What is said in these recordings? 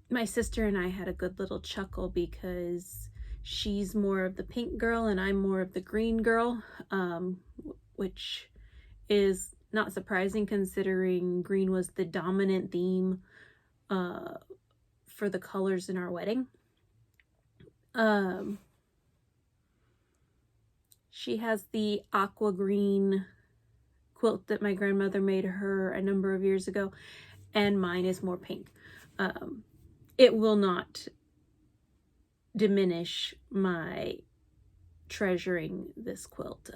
my sister and I had a good little chuckle because she's more of the pink girl and I'm more of the green girl, which is not surprising considering green was the dominant theme for the colors in our wedding. She has the aqua green quilt that my grandmother made her a number of years ago, and mine is more pink. It will not diminish my treasuring this quilt.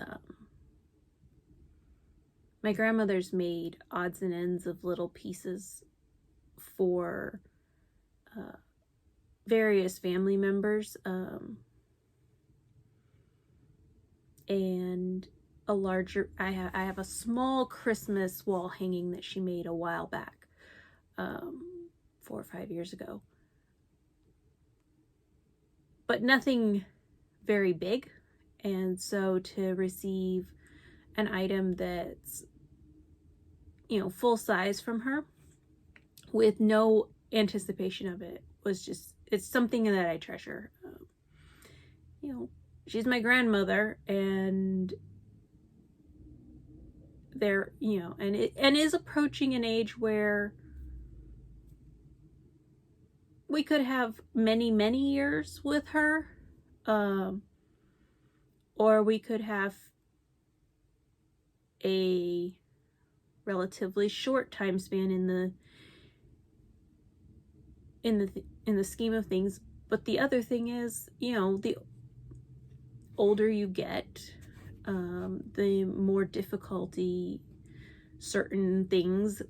My grandmother's made odds and ends of little pieces for various family members, and a larger, I have a small Christmas wall hanging that she made a while back, 4 or 5 years ago, but nothing very big. And so to receive an item that's, full size from her with no anticipation of it was just, it's something that I treasure. She's my grandmother, and there, and is approaching an age where we could have many, many years with her, or we could have a relatively short time span in the scheme of things. But the other thing is, the older you get, the more difficulty certain things,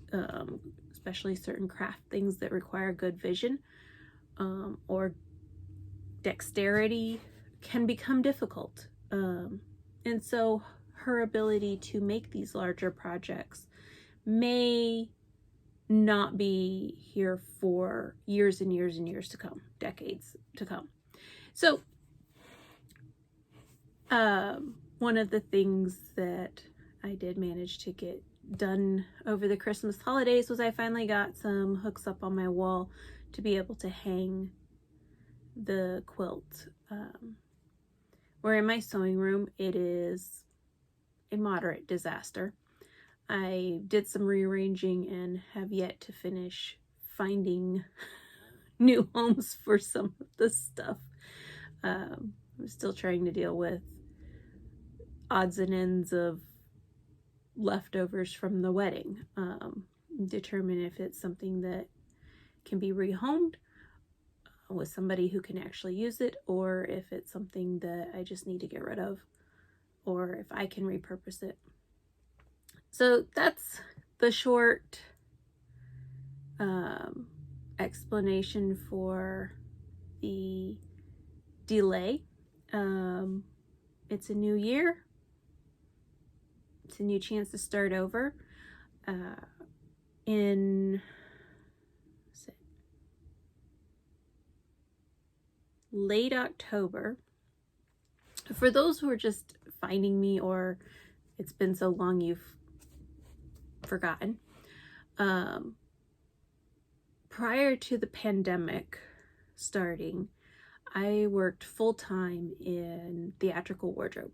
especially certain craft things that require good vision or dexterity, can become difficult. And so her ability to make these larger projects may not be here for years and years and years to come, decades to come. So one of the things that I did manage to get done over the Christmas holidays was I finally got some hooks up on my wall to be able to hang the quilt. Where in my sewing room, it is a moderate disaster. I did some rearranging and have yet to finish finding new homes for some of the stuff. I'm still trying to deal with odds and ends of leftovers from the wedding. Determine if it's something that can be rehomed with somebody who can actually use it, or if it's something that I just need to get rid of, or if I can repurpose it. So that's the short explanation for the delay. It's a new year. It's a new chance to start over. In late October, for those who are just finding me, or it's been so long you've forgotten, prior to the pandemic starting, I worked full-time in theatrical wardrobe.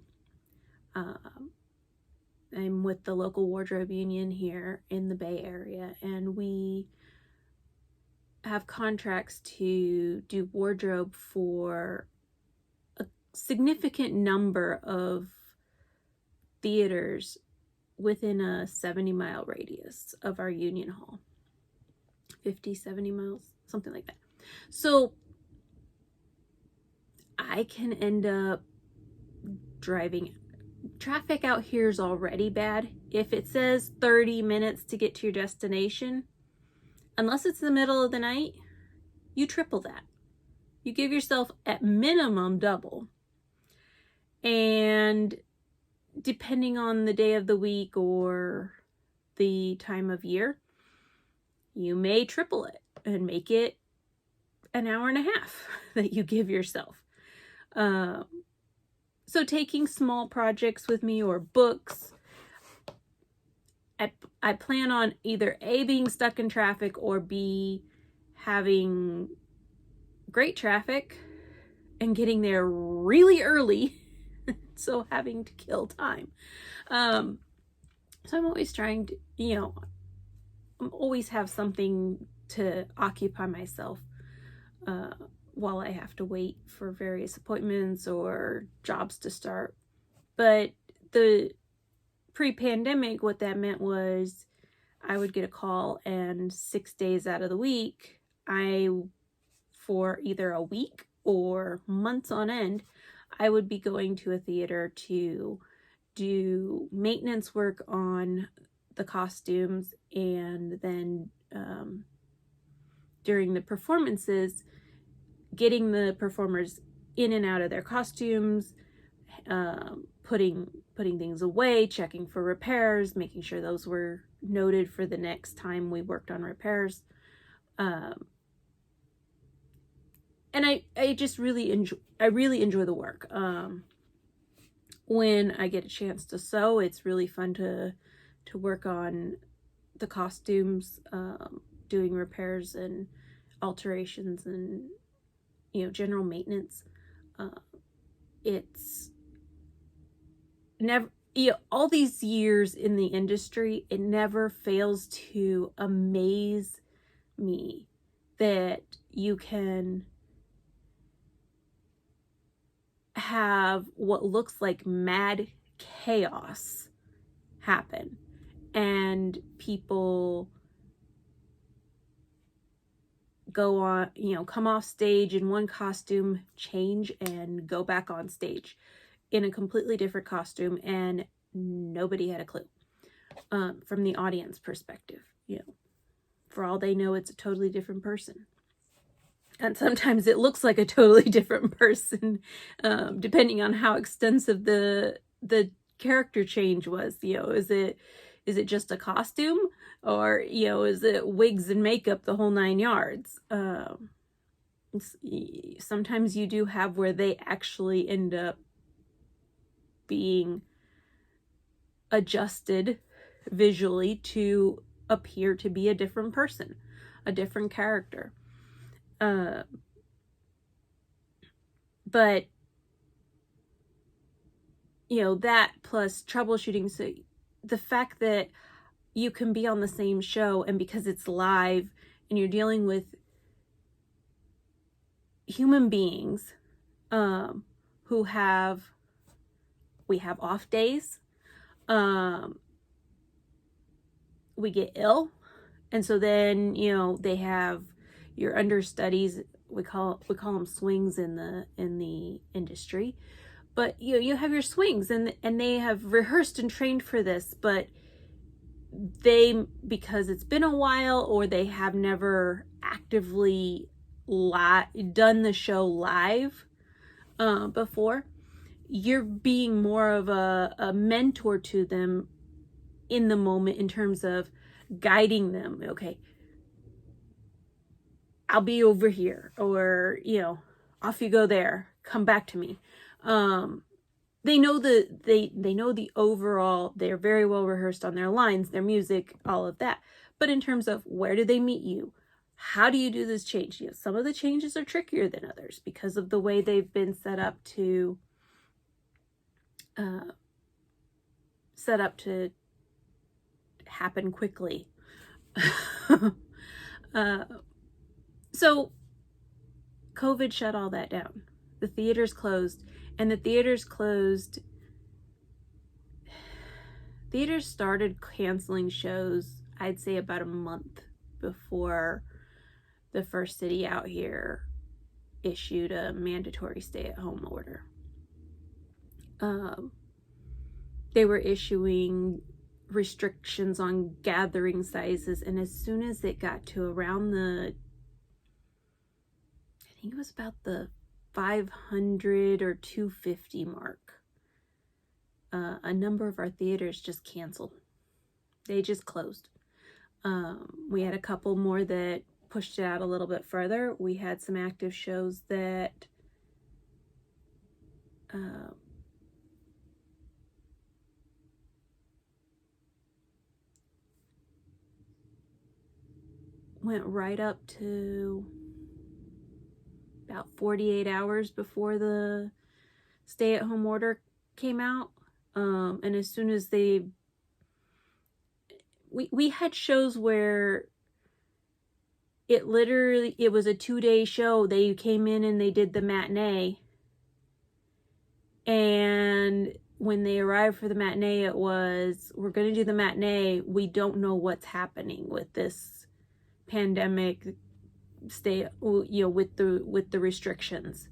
I'm with the local wardrobe union here in the Bay Area, and we have contracts to do wardrobe for a significant number of theaters within a 70-mile radius of our union hall. 50, 70 miles, something like that. So I can end up driving. Traffic out here is already bad. If it says 30 minutes to get to your destination, unless it's the middle of the night, you triple that. You give yourself at minimum double. And depending on the day of the week or the time of year, you may triple it and make it an hour and a half that you give yourself. So taking small projects with me or books, I plan on either A, being stuck in traffic, or B, having great traffic and getting there really early, so having to kill time. So I'm always trying to, I'm always have something to occupy myself while I have to wait for various appointments or jobs to start. But the pre-pandemic, what that meant was I would get a call, and 6 days out of the week, for either a week or months on end, I would be going to a theater to do maintenance work on the costumes, and then during the performances, getting the performers in and out of their costumes, putting things away, checking for repairs, making sure those were noted for the next time we worked on repairs. And I just really enjoy the work. When I get a chance to sew, it's really fun to work on the costumes, doing repairs and alterations and general maintenance. It's never, all these years in the industry, it never fails to amaze me that you can have what looks like mad chaos happen, and people go on, come off stage in one costume, change, and go back on stage in a completely different costume, and nobody had a clue from the audience perspective. For all they know, it's a totally different person. And sometimes it looks like a totally different person, depending on how extensive the character change was. Is it just a costume, or is it wigs and makeup, the whole 9 yards? Sometimes you do have where they actually end up being adjusted visually to appear to be a different person, a different character. But that plus troubleshooting, so the fact that you can be on the same show, and because it's live and you're dealing with human beings who we have off days, we get ill, and so then they have your understudies. We call them swings in the industry, but you have your swings, and they have rehearsed and trained for this, but because it's been a while, or they have never actively done the show live before, you're being more of a mentor to them in the moment, in terms of guiding them. Okay, I'll be over here, or off you go there, come back to me. They know they know the overall, they're very well rehearsed on their lines, their music, all of that. But in terms of where do they meet you, how do you do this change? Some of the changes are trickier than others because of the way they've been set up to happen quickly. So COVID shut all that down. The theaters closed, and theaters started canceling shows, I'd say about a month before the first city out here issued a mandatory stay-at-home order. They were issuing restrictions on gathering sizes, and as soon as it got to around I think it was about the 500 or 250 mark, a number of our theaters just canceled. They just closed. We had a couple more that pushed it out a little bit further. We had some active shows that went right up to about 48 hours before the stay-at-home order came out. And as soon as we had shows where it was a 2-day show. They came in and they did the matinee. And when they arrived for the matinee, it was, we're going to do the matinee. We don't know what's happening with this pandemic with the restrictions.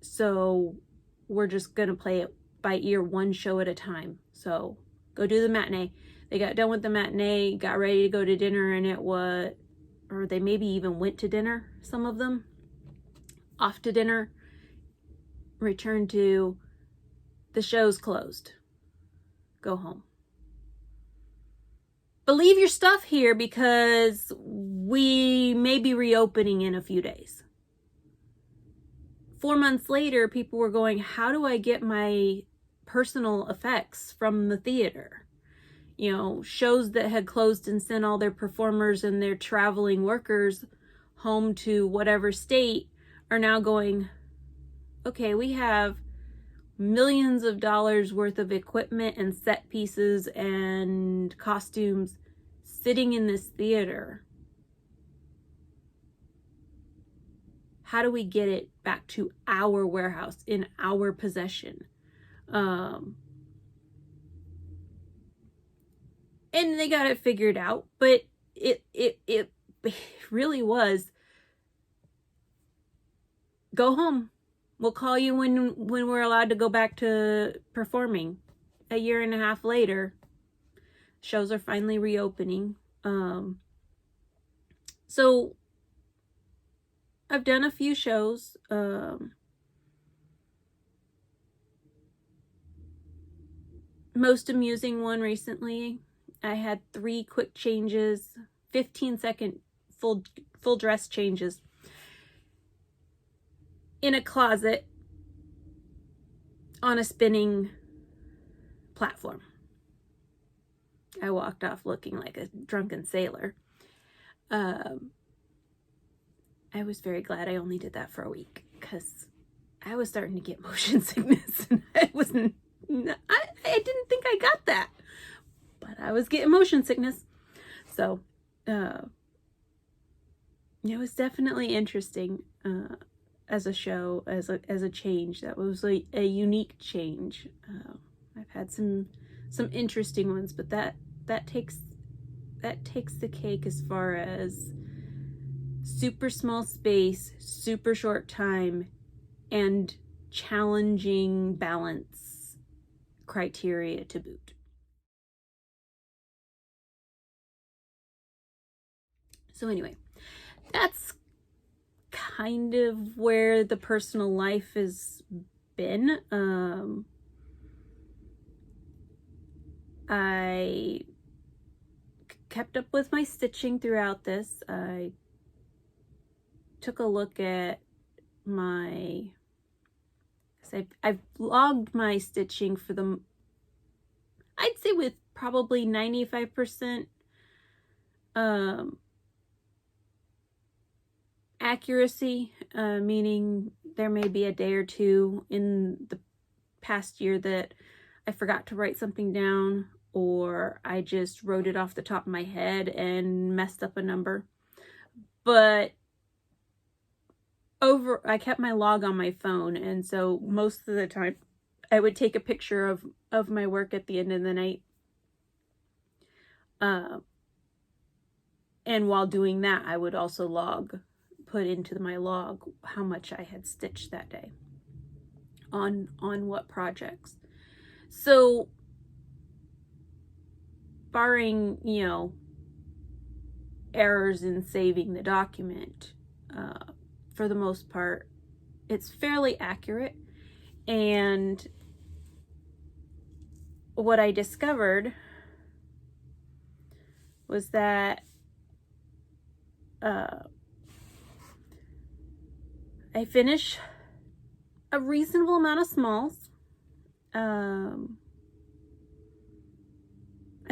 So we're just going to play it by ear, one show at a time. So go do the matinee. They got done with the matinee, got ready to go to dinner, and or they maybe even went to dinner, some of them. Off to dinner, returned to, the show's closed. Go home. But leave your stuff here because we may be reopening in a few days. 4 months later, people were going, how do I get my personal effects from the theater? You know, shows that had closed and sent all their performers and their traveling workers home to whatever state are now going, okay, we have millions of dollars worth of equipment and set pieces and costumes sitting in this theater. How do we get it back to our warehouse, in our possession? And they got it figured out, but it really was, go home. We'll call you when we're allowed to go back to performing. A year and a half later, shows are finally reopening. So I've done a few shows. Most amusing one recently, I had 3 quick changes, 15-second full dress changes in a closet on a spinning platform. I walked off looking like a drunken sailor. I was very glad I only did that for a week because I was starting to get motion sickness. And I didn't think I got that, but I was getting motion sickness. So it was definitely interesting as a show, as a change. That was a unique change. I've had some interesting ones, but that takes the cake as far as super small space, super short time, and challenging balance criteria to boot. So anyway, that's kind of where the personal life has been. I kept up with my stitching throughout this. I took a look at I've logged my stitching for I'd say with probably 95% accuracy, meaning there may be a day or two in the past year that I forgot to write something down, or I just wrote it off the top of my head and messed up a number. But I kept my log on my phone, and so most of the time I would take a picture of my work at the end of the night. And while doing that, I would also put into my log how much I had stitched that day on what projects. So barring, errors in saving the document, for the most part, it's fairly accurate. And what I discovered was that I finish a reasonable amount of smalls. I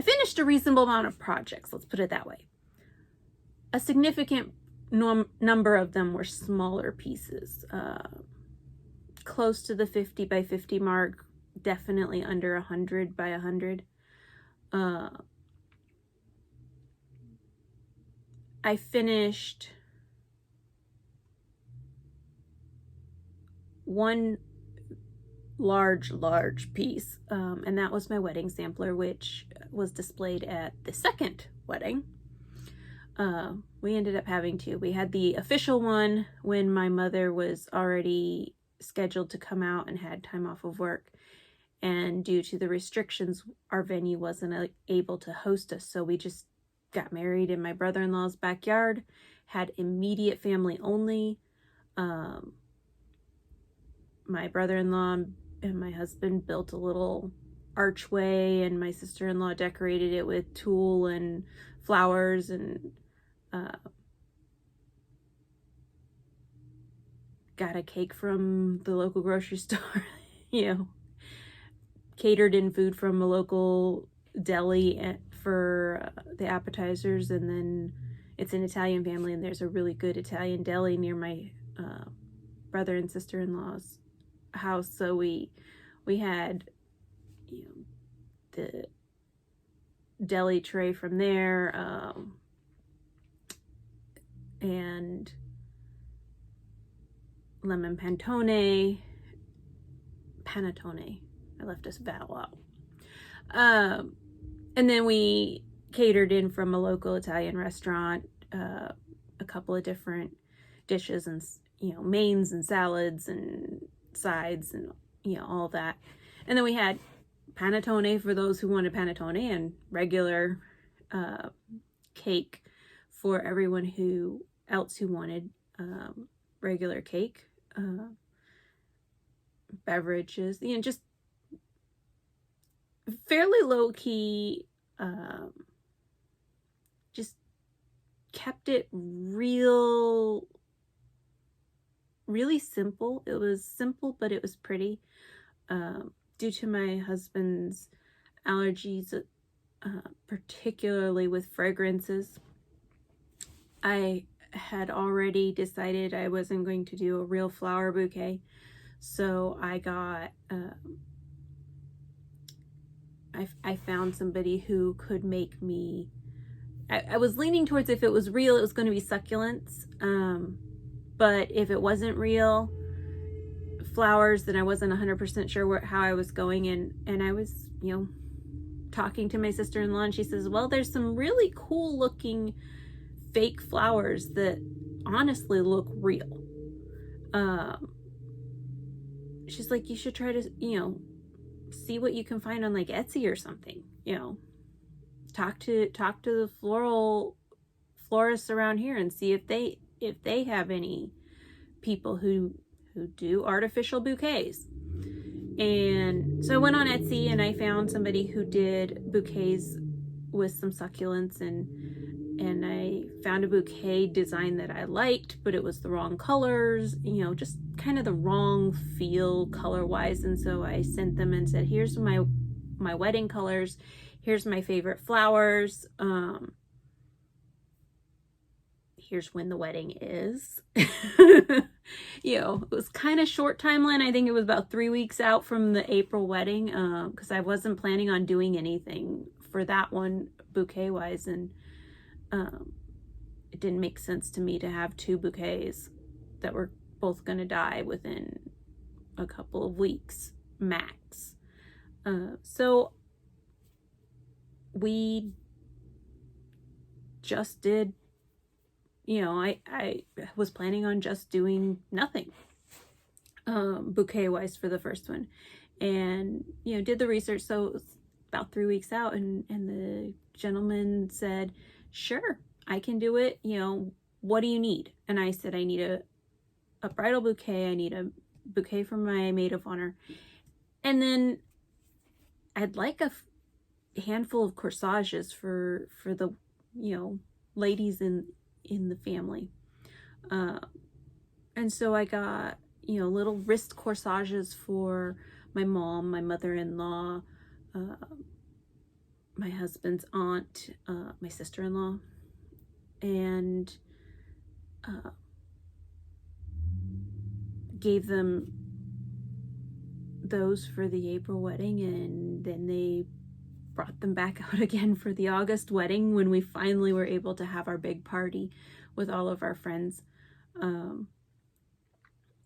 finished a reasonable amount of projects, let's put it that way. a significant number of them were smaller pieces, close to the 50 by 50 mark, definitely under 100 by 100. I finished one large piece, and that was my wedding sampler, which was displayed at the second wedding. We ended up having two. We had the official one when my mother was already scheduled to come out and had time off of work, and due to the restrictions, our venue wasn't able to host us, so we just got married in my brother-in-law's backyard, had immediate family only. My brother-in-law and my husband built a little archway, and my sister-in-law decorated it with tulle and flowers, and got a cake from the local grocery store, catered in food from a local deli for the appetizers. And then it's an Italian family, and there's a really good Italian deli near my brother and sister-in-law's house, so we had the deli tray from there, and lemon panettone. I left us vowel out. And then we catered in from a local Italian restaurant, a couple of different dishes, and mains and salads and sides and all that. And then we had panettone for those who wanted panettone, and regular cake for everyone who wanted regular cake. Beverages, just fairly low-key, just kept it really simple. It was simple, but it was pretty. Due to my husband's allergies, particularly with fragrances, I had already decided I wasn't going to do a real flower bouquet. So I got, I found somebody who could make me, I was leaning towards, if it was real, it was going to be succulents. But if it wasn't real flowers, then I wasn't 100% sure how I was going. And I was, talking to my sister-in-law, and she says, well, there's some really cool looking fake flowers that honestly look real. She's like, you should try to, see what you can find on like Etsy or something, talk to the florists around here and see if they have any people who do artificial bouquets. And so I went on Etsy and I found somebody who did bouquets with some succulents, and I found a bouquet design that I liked, but it was the wrong colors, just kind of the wrong feel color-wise. And so I sent them and said, here's my wedding colors, here's my favorite flowers, here's when the wedding is. It was kind of short timeline. I think it was about 3 weeks out from the April wedding, because I wasn't planning on doing anything for that one bouquet-wise, and it didn't make sense to me to have two bouquets that were both going to die within a couple of weeks max. So we just did, I was planning on just doing nothing bouquet wise for the first one, and did the research. So it was about 3 weeks out, and the gentleman said, sure, I can do it. What do you need? And I said, I need a bridal bouquet. I need a bouquet for my maid of honor. And then I'd like a handful of corsages for the, ladies in the family. And so I got, little wrist corsages for my mom, my mother-in-law, my husband's aunt, my sister-in-law, and gave them those for the April wedding, and then they brought them back out again for the August wedding when we finally were able to have our big party with all of our friends.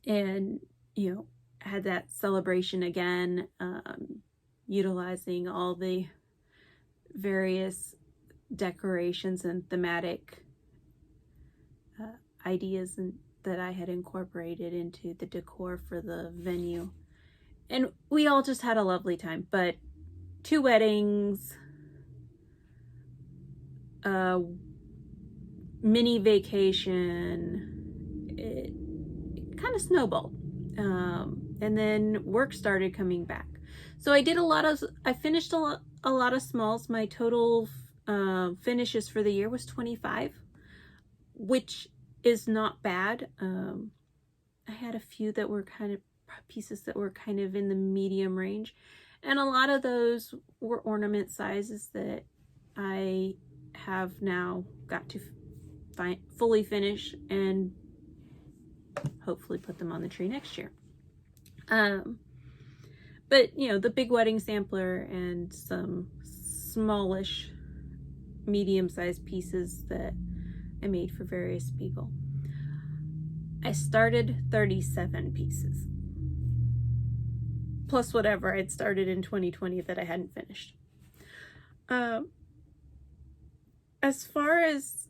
And, you know, had that celebration again, utilizing all the various decorations and thematic ideas that I had incorporated into the decor for the venue. And we all just had a lovely time. But 2 weddings, mini vacation, it kind of snowballed. And then work started coming back. So I finished a lot of smalls. My total finishes for the year was 25, which is not bad. I had a few that were pieces that were kind of in the medium range, and a lot of those were ornament sizes that I have now got to fully finish and hopefully put them on the tree next year. But you know, the big wedding sampler and some smallish medium-sized pieces that I made for various people. I started 37 pieces, plus whatever I'd started in 2020 that I hadn't finished. As far as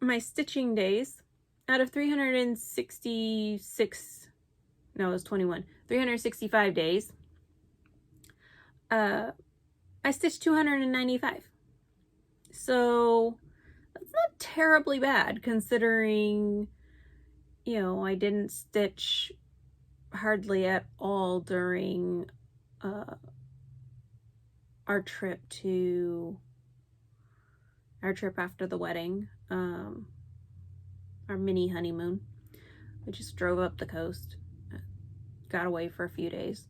my stitching days, out of 365 days, I stitched 295. So that's not terribly bad considering, you know, I didn't stitch hardly at all during our trip after the wedding, our mini honeymoon. We just drove up the coast, got away for a few days.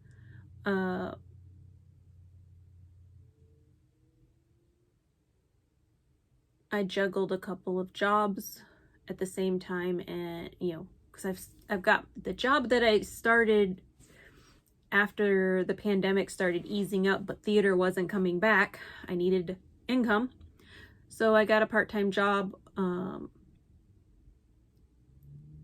I juggled a couple of jobs at the same time, and you know, because I've got the job that I started after the pandemic started easing up, but theater wasn't coming back. I needed income, so I got a part-time job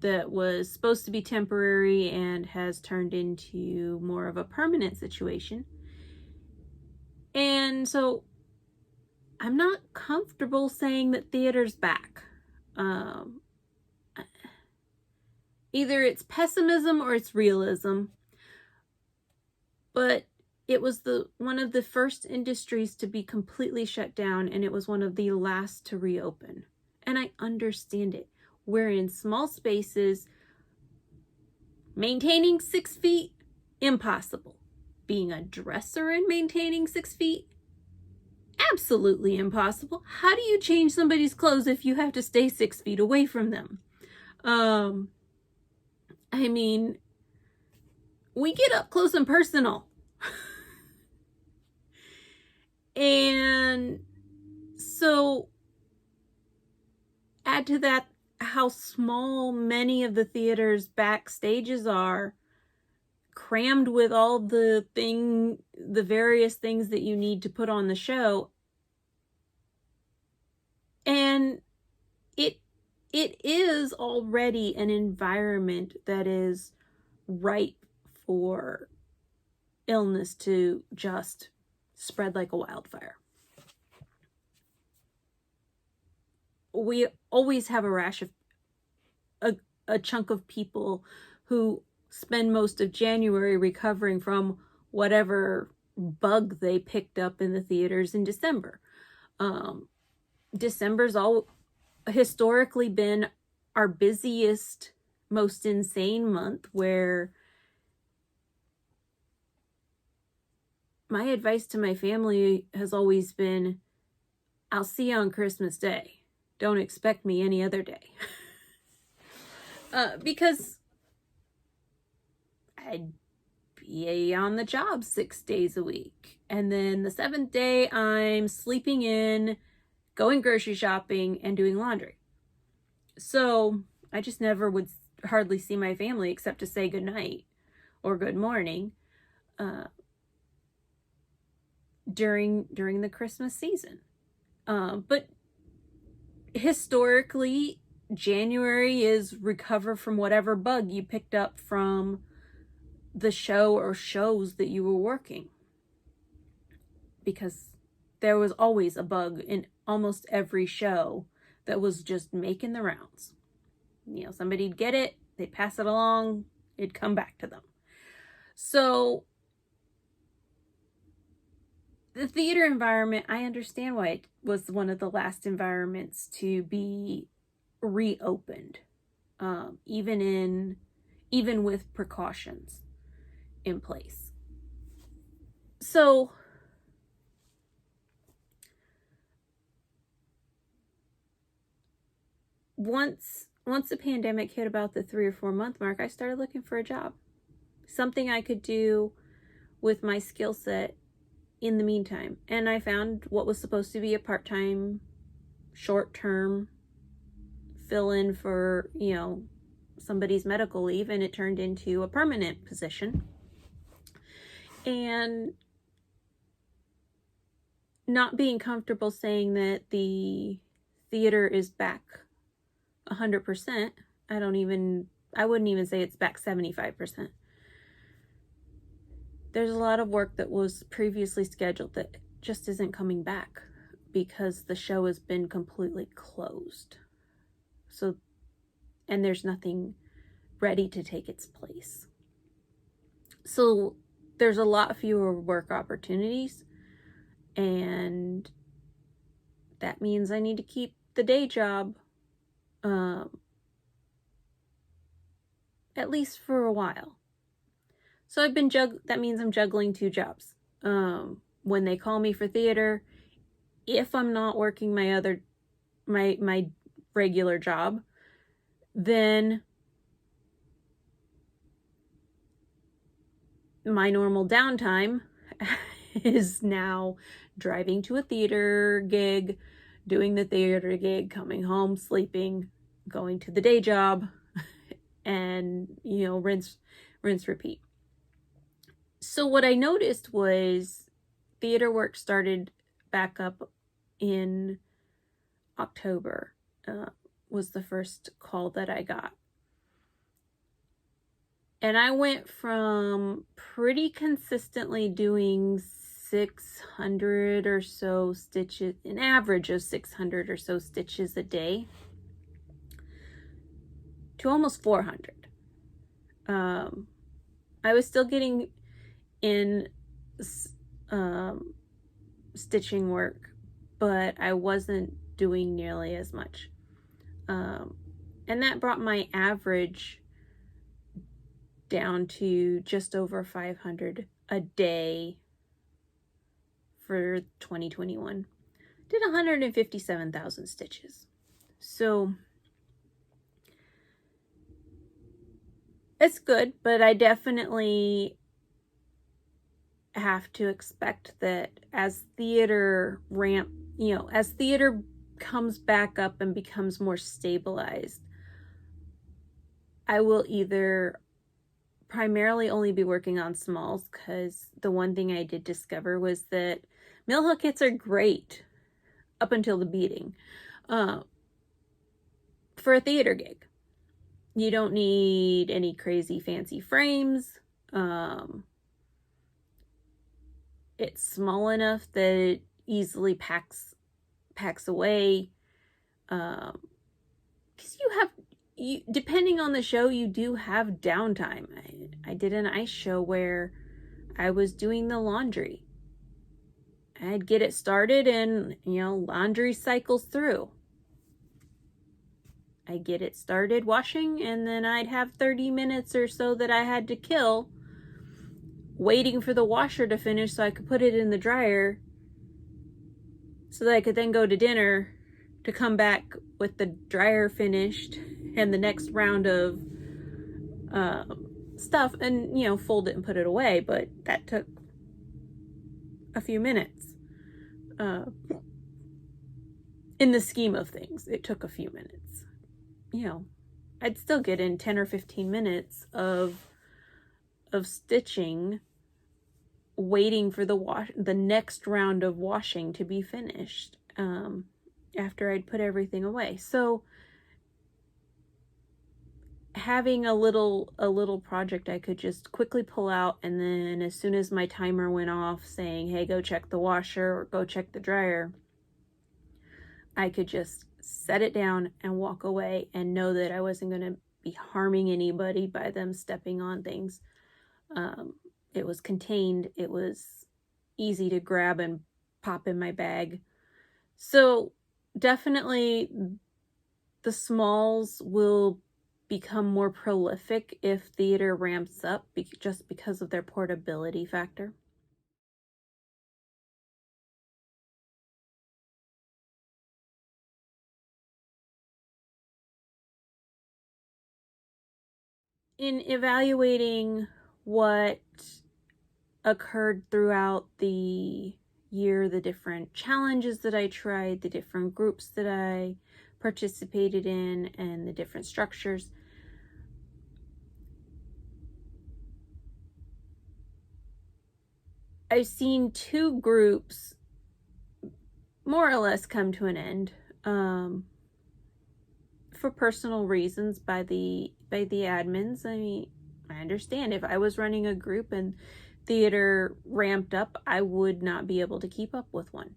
that was supposed to be temporary and has turned into more of a permanent situation. And so I'm not comfortable saying that theater's back. Either it's pessimism or it's realism. But it was one of the first industries to be completely shut down, and it was one of the last to reopen. And I understand it. We're in small spaces. Maintaining 6 feet, impossible. Being a dresser and maintaining 6 feet, absolutely impossible. How do you change somebody's clothes if you have to stay 6 feet away from them? I mean, we get up close and personal. And so add to that how small many of the theater's backstages are, crammed with all the various things that you need to put on the show. And it is already an environment that is ripe for illness to just spread like a wildfire. We always have a rash of a chunk of people who spend most of January recovering from whatever bug they picked up in the theaters in December. December's historically been our busiest, most insane month, where my advice to my family has always been, I'll see you on Christmas Day. Don't expect me any other day. Because I'd be on the job 6 days a week. And then the 7th day, I'm sleeping in, going grocery shopping, and doing laundry. So I just never would hardly see my family except to say goodnight or good morning during the Christmas season. But historically, January is recover from whatever bug you picked up from the show or shows that you were working. Because there was always a bug in almost every show that was just making the rounds. You know, somebody'd get it, they'd pass it along, it'd come back to them. So the theater environment, I understand why it was one of the last environments to be reopened, even with precautions in place. So once the pandemic hit about the 3 or 4 month mark, I started looking for a job, something I could do with my skill set in the meantime. And I found what was supposed to be a part-time, short-term fill-in for, you know, somebody's medical leave, and it turned into a permanent position. And not being comfortable saying that the theater is back 100%, I wouldn't even say it's back 75%. There's a lot of work that was previously scheduled that just isn't coming back because the show has been completely closed. So, and there's nothing ready to take its place. So there's a lot fewer work opportunities, and that means I need to keep the day job at least for a while. So I've been that means I'm juggling 2 jobs. When they call me for theater, if I'm not working my regular job, then my normal downtime is now driving to a theater gig, doing the theater gig, coming home, sleeping, going to the day job, and, you know, rinse, repeat. So what I noticed was theater work started back up in October, was the first call that I got. And I went from pretty consistently doing 600 or so stitches, an average of 600 or so stitches a day, to almost 400. I was still getting in stitching work, but I wasn't doing nearly as much. And that brought my average down to just over 500 a day for 2021. Did 157,000 stitches. So it's good, but I definitely have to expect that as theater as theater comes back up and becomes more stabilized, I will either primarily only be working on smalls, because the one thing I did discover was that mill hook hits are great up until the beading for a theater gig. You don't need any crazy fancy frames. It's small enough that it easily packs away. Because depending on the show, you do have downtime. I did an ice show where I was doing the laundry. I'd get it started and, laundry cycles through. I'd get it started washing, and then I'd have 30 minutes or so that I had to kill waiting for the washer to finish so I could put it in the dryer so that I could then go to dinner to come back with the dryer finished and the next round of stuff and, fold it and put it away. But that took a few minutes. in the scheme of things, it took a few minutes. You know, I'd still get in 10 or 15 minutes of stitching, waiting for the next round of washing to be finished, after I'd put everything away. So having a little project I could just quickly pull out, and then as soon as my timer went off saying, hey, go check the washer or go check the dryer, I could just set it down and walk away and know that I wasn't going to be harming anybody by them stepping on things. It was contained. It was easy to grab and pop in my bag. So definitely the smalls will become more prolific if theater ramps up, just because of their portability factor. In evaluating what occurred throughout the year, the different challenges that I tried, the different groups that I participated in, and the different structures, I've seen two groups more or less come to an end, for personal reasons by the admins. I mean, I understand if I was running a group and theater ramped up, I would not be able to keep up with one.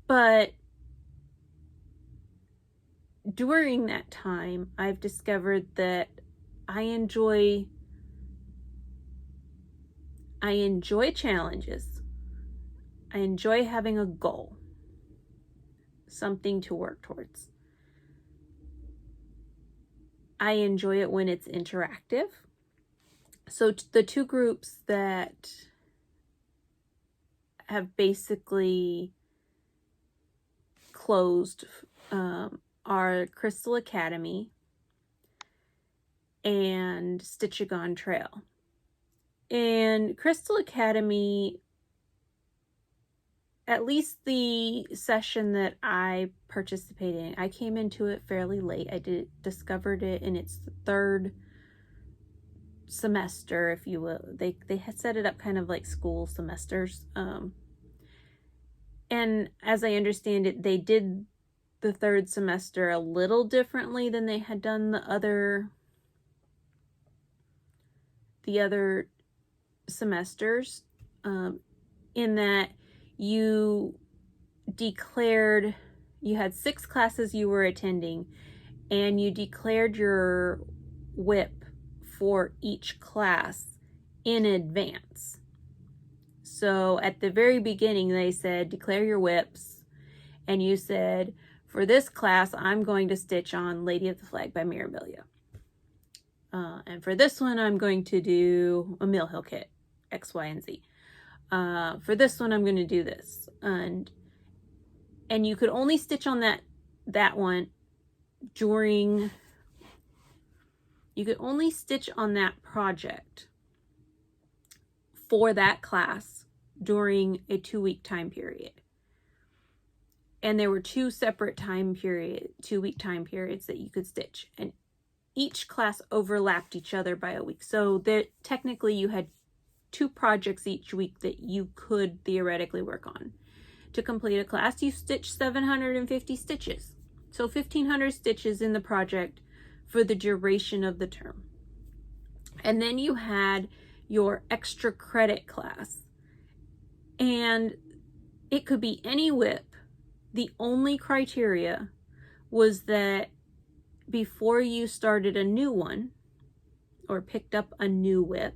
But during that time, I've discovered that I enjoy challenges. I enjoy having a goal, something to work towards. I enjoy it when it's interactive. So the two groups that have basically closed are Crystal Academy and Stitchagon Trail. And Crystal Academy, at least the session that I participated in, I came into it fairly late. I discovered it in its third semester, if you will. They had set it up kind of like school semesters. And as I understand it, they did the third semester a little differently than they had done the other semesters, in that you had 6 classes you were attending, and you declared your whip for each class in advance. So at the very beginning, they said, declare your whips, and you said, for this class, I'm going to stitch on Lady of the Flag by Mirabilia. And for this one, I'm going to do a Mill Hill kit, X, Y, and Z. For this one, I'm going to do this. And you could only stitch on that one during, you could only stitch on that project for that class during a 2-week time period. And there were 2 separate 2-week time periods that you could stitch. And each class overlapped each other by a week. So that technically you had 2 projects each week that you could theoretically work on. To complete a class, you stitch 750 stitches. So 1,500 stitches in the project for the duration of the term. And then you had your extra credit class. And it could be any whip. The only criteria was that before you started a new one or picked up a new whip,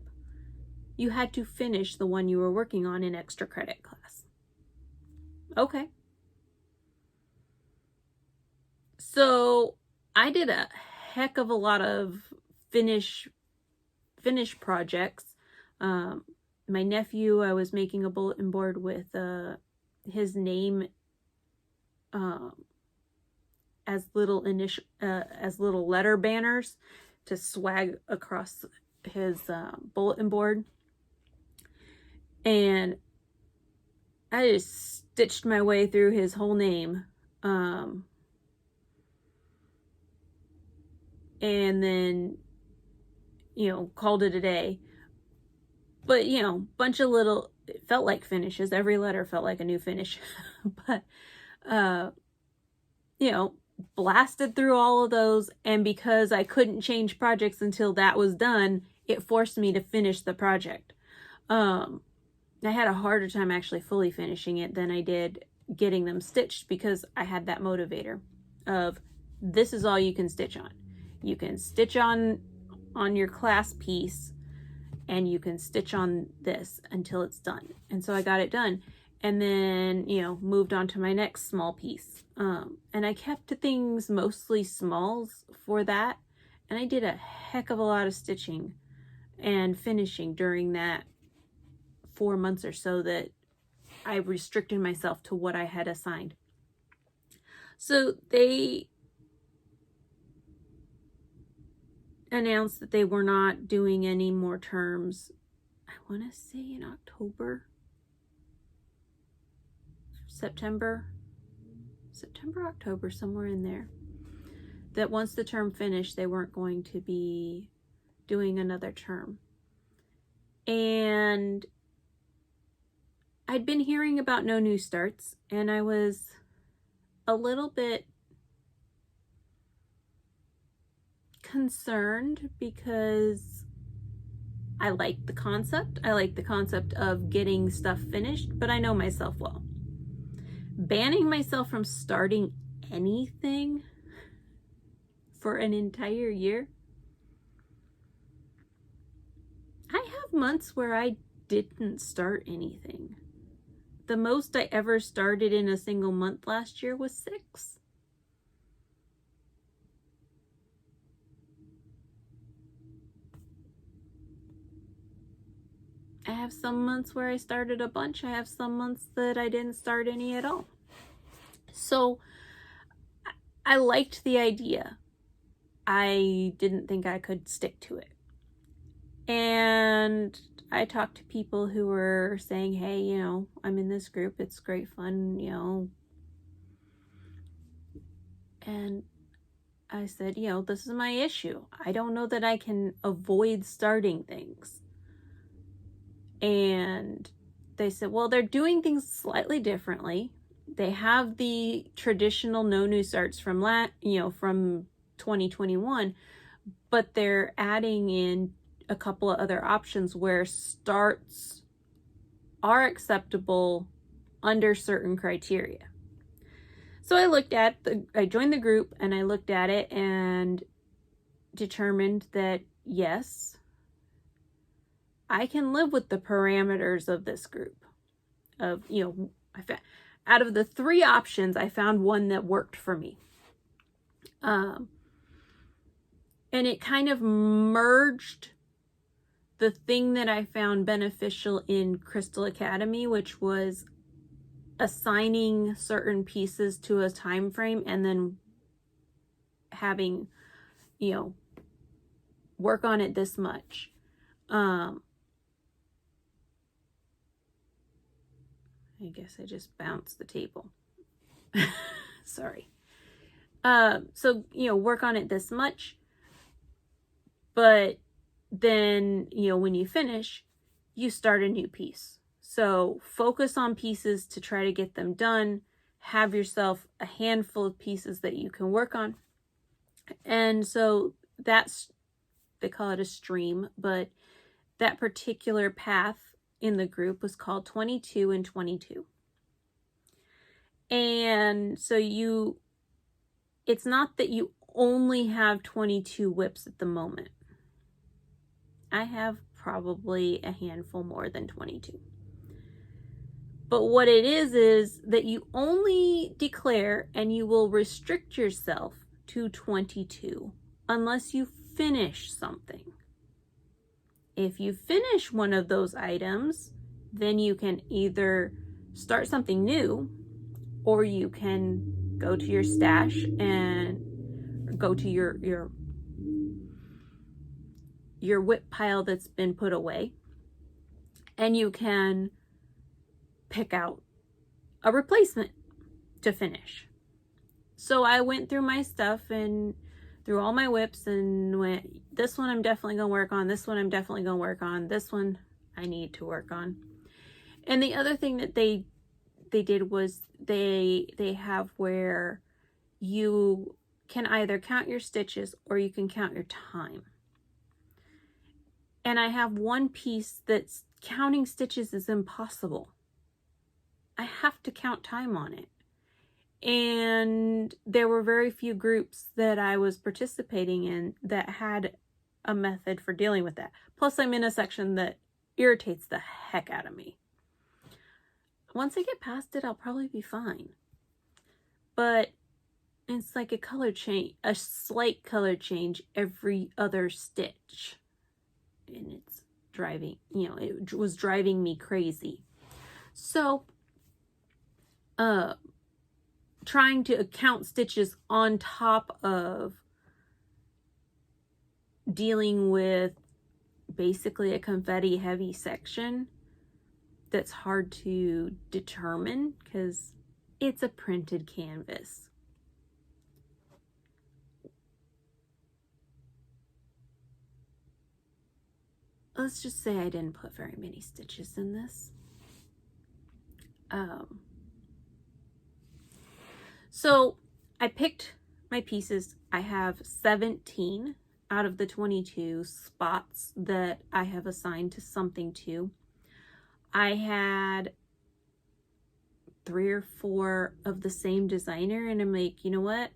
you had to finish the one you were working on in extra credit class. Okay. So I did a heck of a lot of finish projects. My nephew, I was making a bulletin board with his name as little letter banners to swag across his bulletin board. And I just stitched my way through his whole name. And then, called it a day. But, bunch of little, it felt like finishes. Every letter felt like a new finish. But, blasted through all of those. And because I couldn't change projects until that was done, it forced me to finish the project. I had a harder time actually fully finishing it than I did getting them stitched, because I had that motivator of, this is all you can stitch on. You can stitch on your class piece, and you can stitch on this until it's done. And so I got it done, and then, moved on to my next small piece. And I kept things mostly smalls for that. And I did a heck of a lot of stitching and finishing during that 4 months or so that I restricted myself to what I had assigned. So they announced that they were not doing any more terms, I want to say in September, October, somewhere in there. That once the term finished, they weren't going to be doing another term. And I'd been hearing about no new starts, and I was a little bit concerned because I like the concept. I like the concept of getting stuff finished, but I know myself well. Banning myself from starting anything for an entire year. I have months where I didn't start anything. The most I ever started in a single month last year was 6. I have some months where I started a bunch. I have some months that I didn't start any at all. So I liked the idea. I didn't think I could stick to it. And I talked to people who were saying, hey, I'm in this group. It's great fun, And I said, this is my issue. I don't know that I can avoid starting things. And they said, well, they're doing things slightly differently. They have the traditional no new starts from 2021, but they're adding in a couple of other options where starts are acceptable under certain criteria. So I joined the group, and I looked at it and determined that yes, I can live with the parameters of this group. Out of the 3 options, I found one that worked for me. And it kind of merged the thing that I found beneficial in Crystal Academy, which was assigning certain pieces to a time frame and then having, work on it this much. I guess I just bounced the table. Sorry. So, work on it this much. But then, when you finish, you start a new piece. So focus on pieces to try to get them done. Have yourself a handful of pieces that you can work on. And so they call it a stream, but that particular path in the group was called 22 and 22. And so it's not that you only have 22 whips at the moment. I have probably a handful more than 22. But what it is that you only declare and you will restrict yourself to 22 unless you finish something. If you finish one of those items, then you can either start something new, or you can go to your stash and go to your whip pile that's been put away, and you can pick out a replacement to finish. So I went through my stuff and through all my whips and went, this one I'm definitely going to work on, this one I'm definitely going to work on, this one I need to work on. And the other thing that they did was they have where you can either count your stitches or you can count your time. And I have one piece that's counting stitches is impossible. I have to count time on it. And there were very few groups that I was participating in that had a method for dealing with that. Plus, I'm in a section that irritates the heck out of me. Once I get past it, I'll probably be fine. But it's like a color change, a slight color change every other stitch. And it's driving, you know, it was driving me crazy. So, trying to count stitches on top of dealing with basically a confetti heavy section that's hard to determine because it's a printed canvas. Let's just say I didn't put very many stitches in this. So I picked my pieces. I have 17 out of the 22 spots that I have assigned to something to. I had 3 or 4 of the same designer, and I'm like, you know what?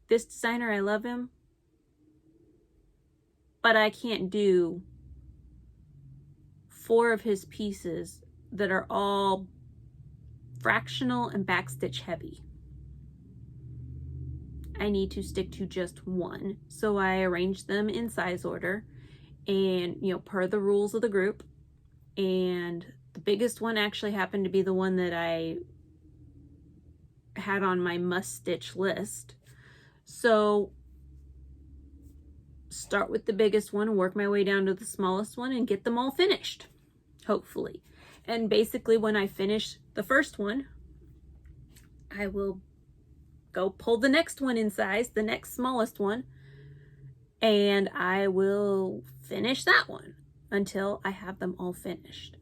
This designer, I love him, but I can't do 4 of his pieces that are all fractional and backstitch heavy. I need to stick to just one. So I arranged them in size order and, you know, per the rules of the group. And the biggest one actually happened to be the one that I had on my must stitch list. So start with the biggest one and work my way down to the smallest one and get them all finished, hopefully. And basically when I finish the first one, I will go pull the next one in size, the next smallest one, and I will finish that one until I have them all finished.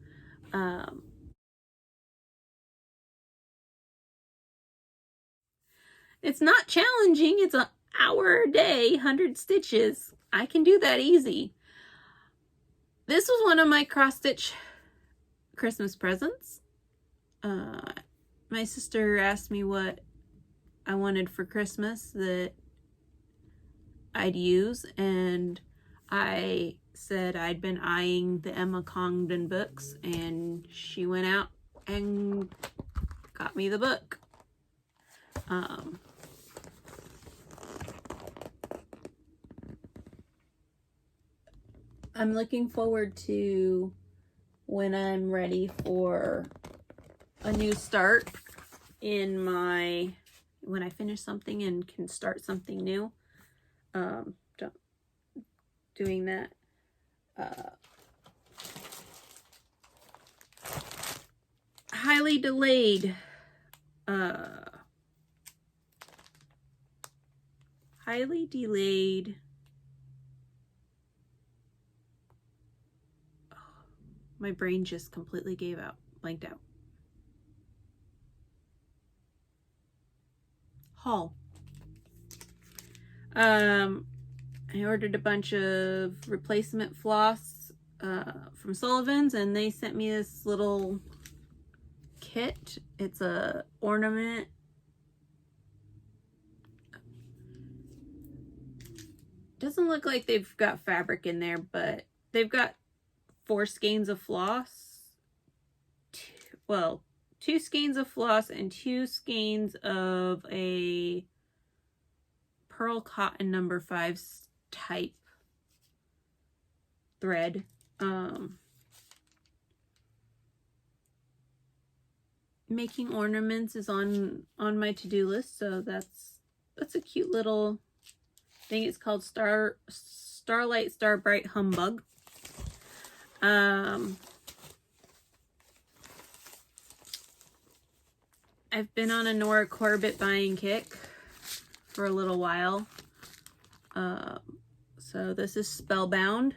It's not challenging. It's an hour a day, 100 stitches. I can do that easy. This was one of my cross-stitch Christmas presents. My sister asked me what I wanted for Christmas that I'd use, and I said I'd been eyeing the Emma Congdon books, and she went out and got me the book. I'm looking forward to when I'm ready for a new start in my, when I finish something and can start something new. Doing that. Highly delayed. Highly delayed. Oh, my brain just completely gave out, blanked out. Haul. I ordered a bunch of replacement floss from Sullivan's, and they sent me this little kit. It's a ornament. Doesn't look like they've got fabric in there, but they've got 4 skeins of floss. 2 skeins of floss and 2 skeins of a pearl cotton number 5 type thread. Making ornaments is on my to-do list, so that's a cute little thing. It's called Starlight Starbright Humbug. I've been on a Nora Corbett buying kick for a little while. So this is Spellbound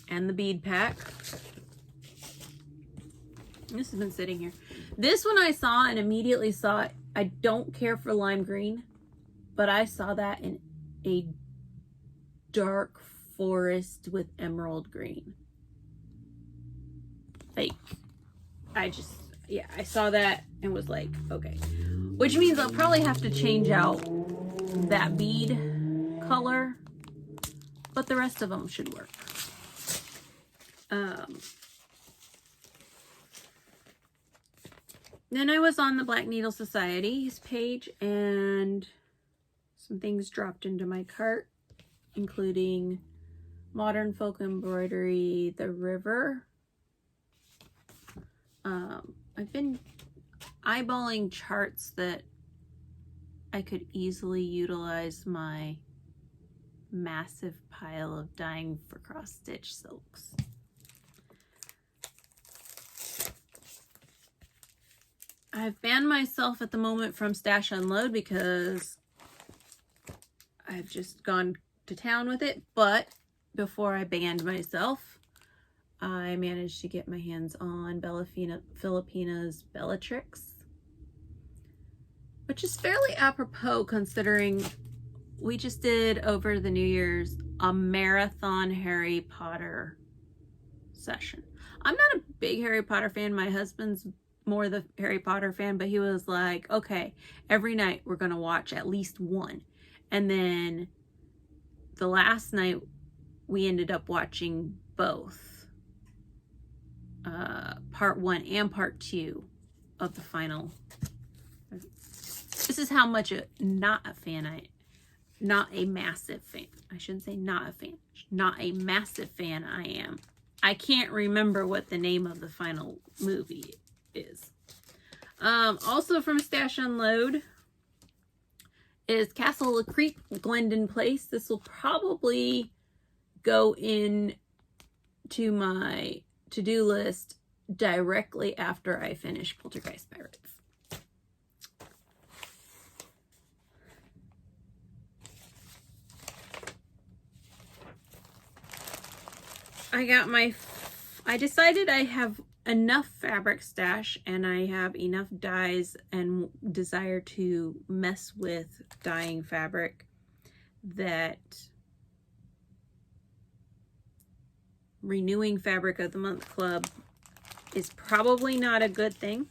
and the bead pack. This has been sitting here. This one I saw and immediately saw it. I don't care for lime green, but I saw that in a dark forest with emerald green. Like, I saw that and was like, okay. Which means I'll probably have to change out that bead color, but the rest of them should work. Then I was on the Black Needle Society's page and some things dropped into my cart, including Modern Folk Embroidery, The River. I've been eyeballing charts that I could easily utilize my massive pile of dying for cross stitch silks. I've banned myself at the moment from Stash Unload because I've just gone to town with it, but before I banned myself, I managed to get my hands on Filipina's Bellatrix, which is fairly apropos considering we just did over the New Year's a marathon Harry Potter session. I'm not a big Harry Potter fan. My husband's more the Harry Potter fan, but he was like, okay, every night we're gonna watch at least one. And then the last night we ended up watching both part 1 and part 2 of the final. This is how much not a massive fan. I shouldn't say not a fan. Not a massive fan I am. I can't remember what the name of the final movie is. Also from Stash Unload is Castle Creek, Glendon Place. This will probably go in to my to-do list directly after I finish Poltergeist Pirates. I decided I have enough fabric stash and I have enough dyes and desire to mess with dyeing fabric that renewing Fabric of the Month Club is probably not a good thing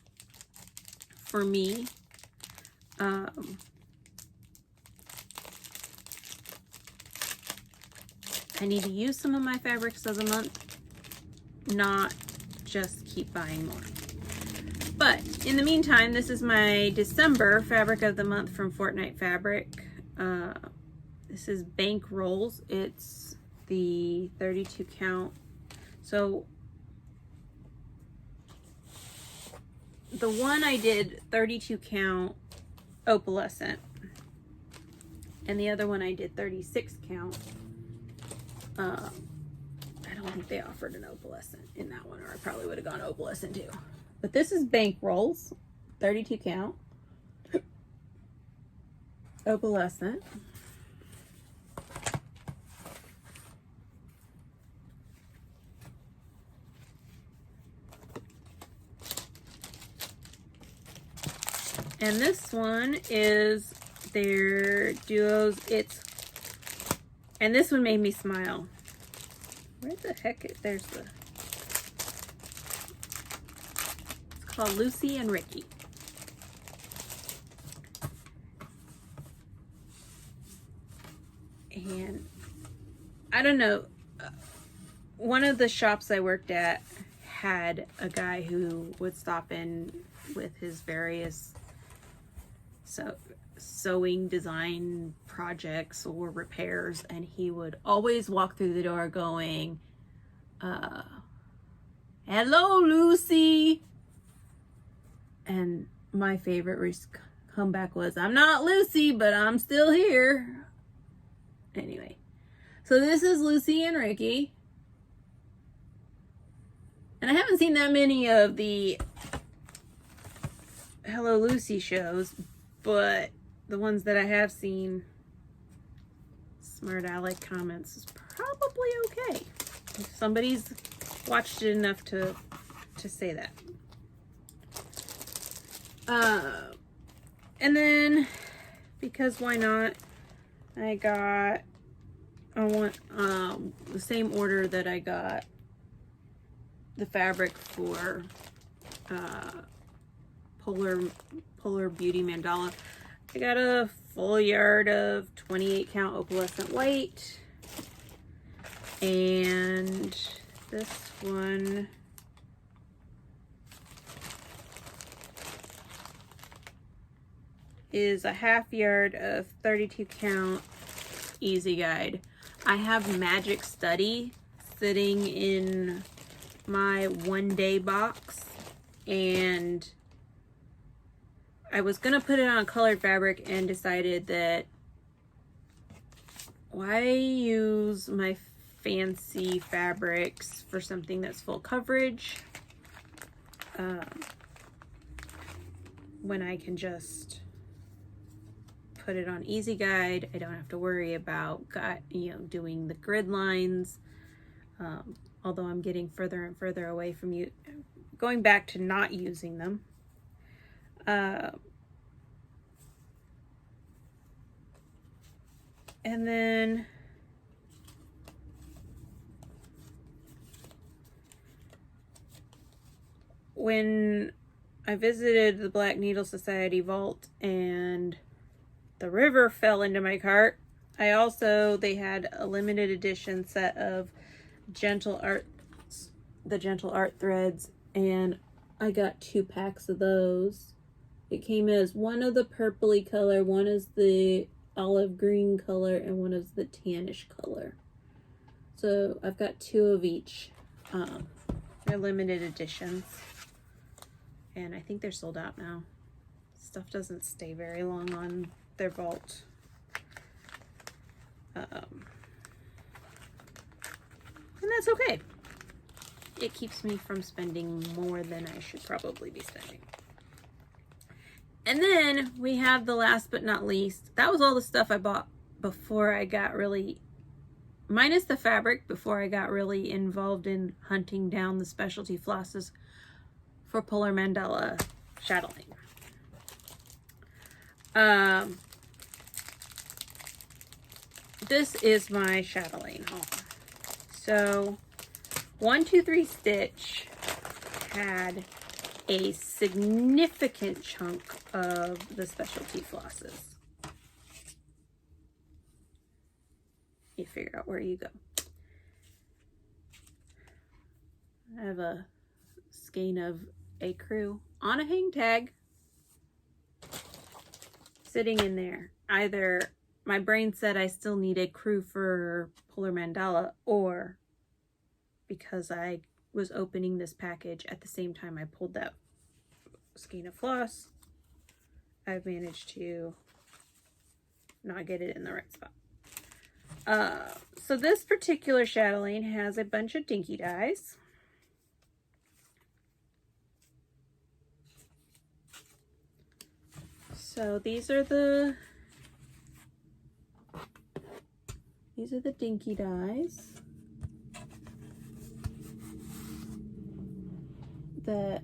for me. I need to use some of my fabrics of the month, not just keep buying more. But in the meantime, this is my December Fabric of the Month from Fortnite Fabric. This is Bank Rolls. It's the 32 count. So the one I did 32 count opalescent, and the other one I did 36 count. I don't think they offered an opalescent in that one, or I probably would have gone opalescent too. But this is Bank Rolls, 32 count, opalescent. And this one is their duos. And this one made me smile. Where the heck is, there's the, it's called Lucy and Ricky. And I don't know, one of the shops I worked at had a guy who would stop in with his various sewing design projects or repairs, and he would always walk through the door going, hello Lucy, and my favorite comeback was, I'm not Lucy, but I'm still here. Anyway, so this is Lucy and Ricky, and I haven't seen that many of the Hello Lucy shows, but the ones that I have seen, Smart Aleck comments is probably okay. If somebody's watched it enough to say that. And then, because why not, I got, I want the same order that I got the fabric for Polar Beauty Mandala. I got a full yard of 28 count opalescent white, and this one is a half yard of 32 count Easy Guide. I have Magic Study sitting in my 1 day box, and I was gonna put it on colored fabric and decided that why use my fancy fabrics for something that's full coverage when I can just put it on Easy Guide. I don't have to worry about doing the grid lines, although I'm getting further and further away from going back to not using them. And then when I visited the Black Needle Society vault and the river fell into my cart, they had a limited edition set of the Gentle Art threads, and I got 2 packs of those. It came as one of the purpley color, one is the olive green color, and one is the tannish color. So I've got 2 of each. They're limited editions, and I think they're sold out now. Stuff doesn't stay very long on their vault. And that's okay. It keeps me from spending more than I should probably be spending. And then we have the last but not least. That was all the stuff I bought before I got really, minus the fabric, before I got really involved in hunting down the specialty flosses for Polar Mandala chatteling. This is my chatteling haul. So 123 Stitch had a significant chunk of the specialty flosses. You figure out where you go. I have a skein of ecru on a hang tag sitting in there. Either my brain said I still need ecru for Polar Mandala, or because I was opening this package at the same time I pulled that skein of floss, I've managed to not get it in the right spot. So this particular chatelaine has a bunch of dinky dies. So these are the dinky dies that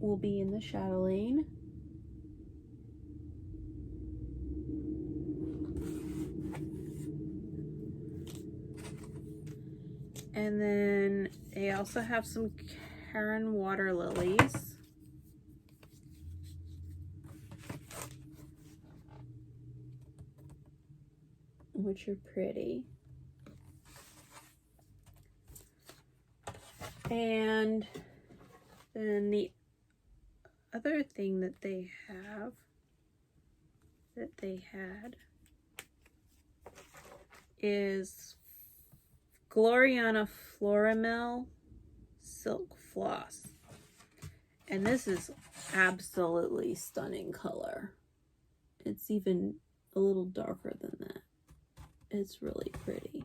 will be in the chatelaine. And then they also have some Karen water lilies. Which are pretty. And then the other thing that they had is Gloriana Floramel Silk Floss. And this is absolutely stunning color. It's even a little darker than that. It's really pretty.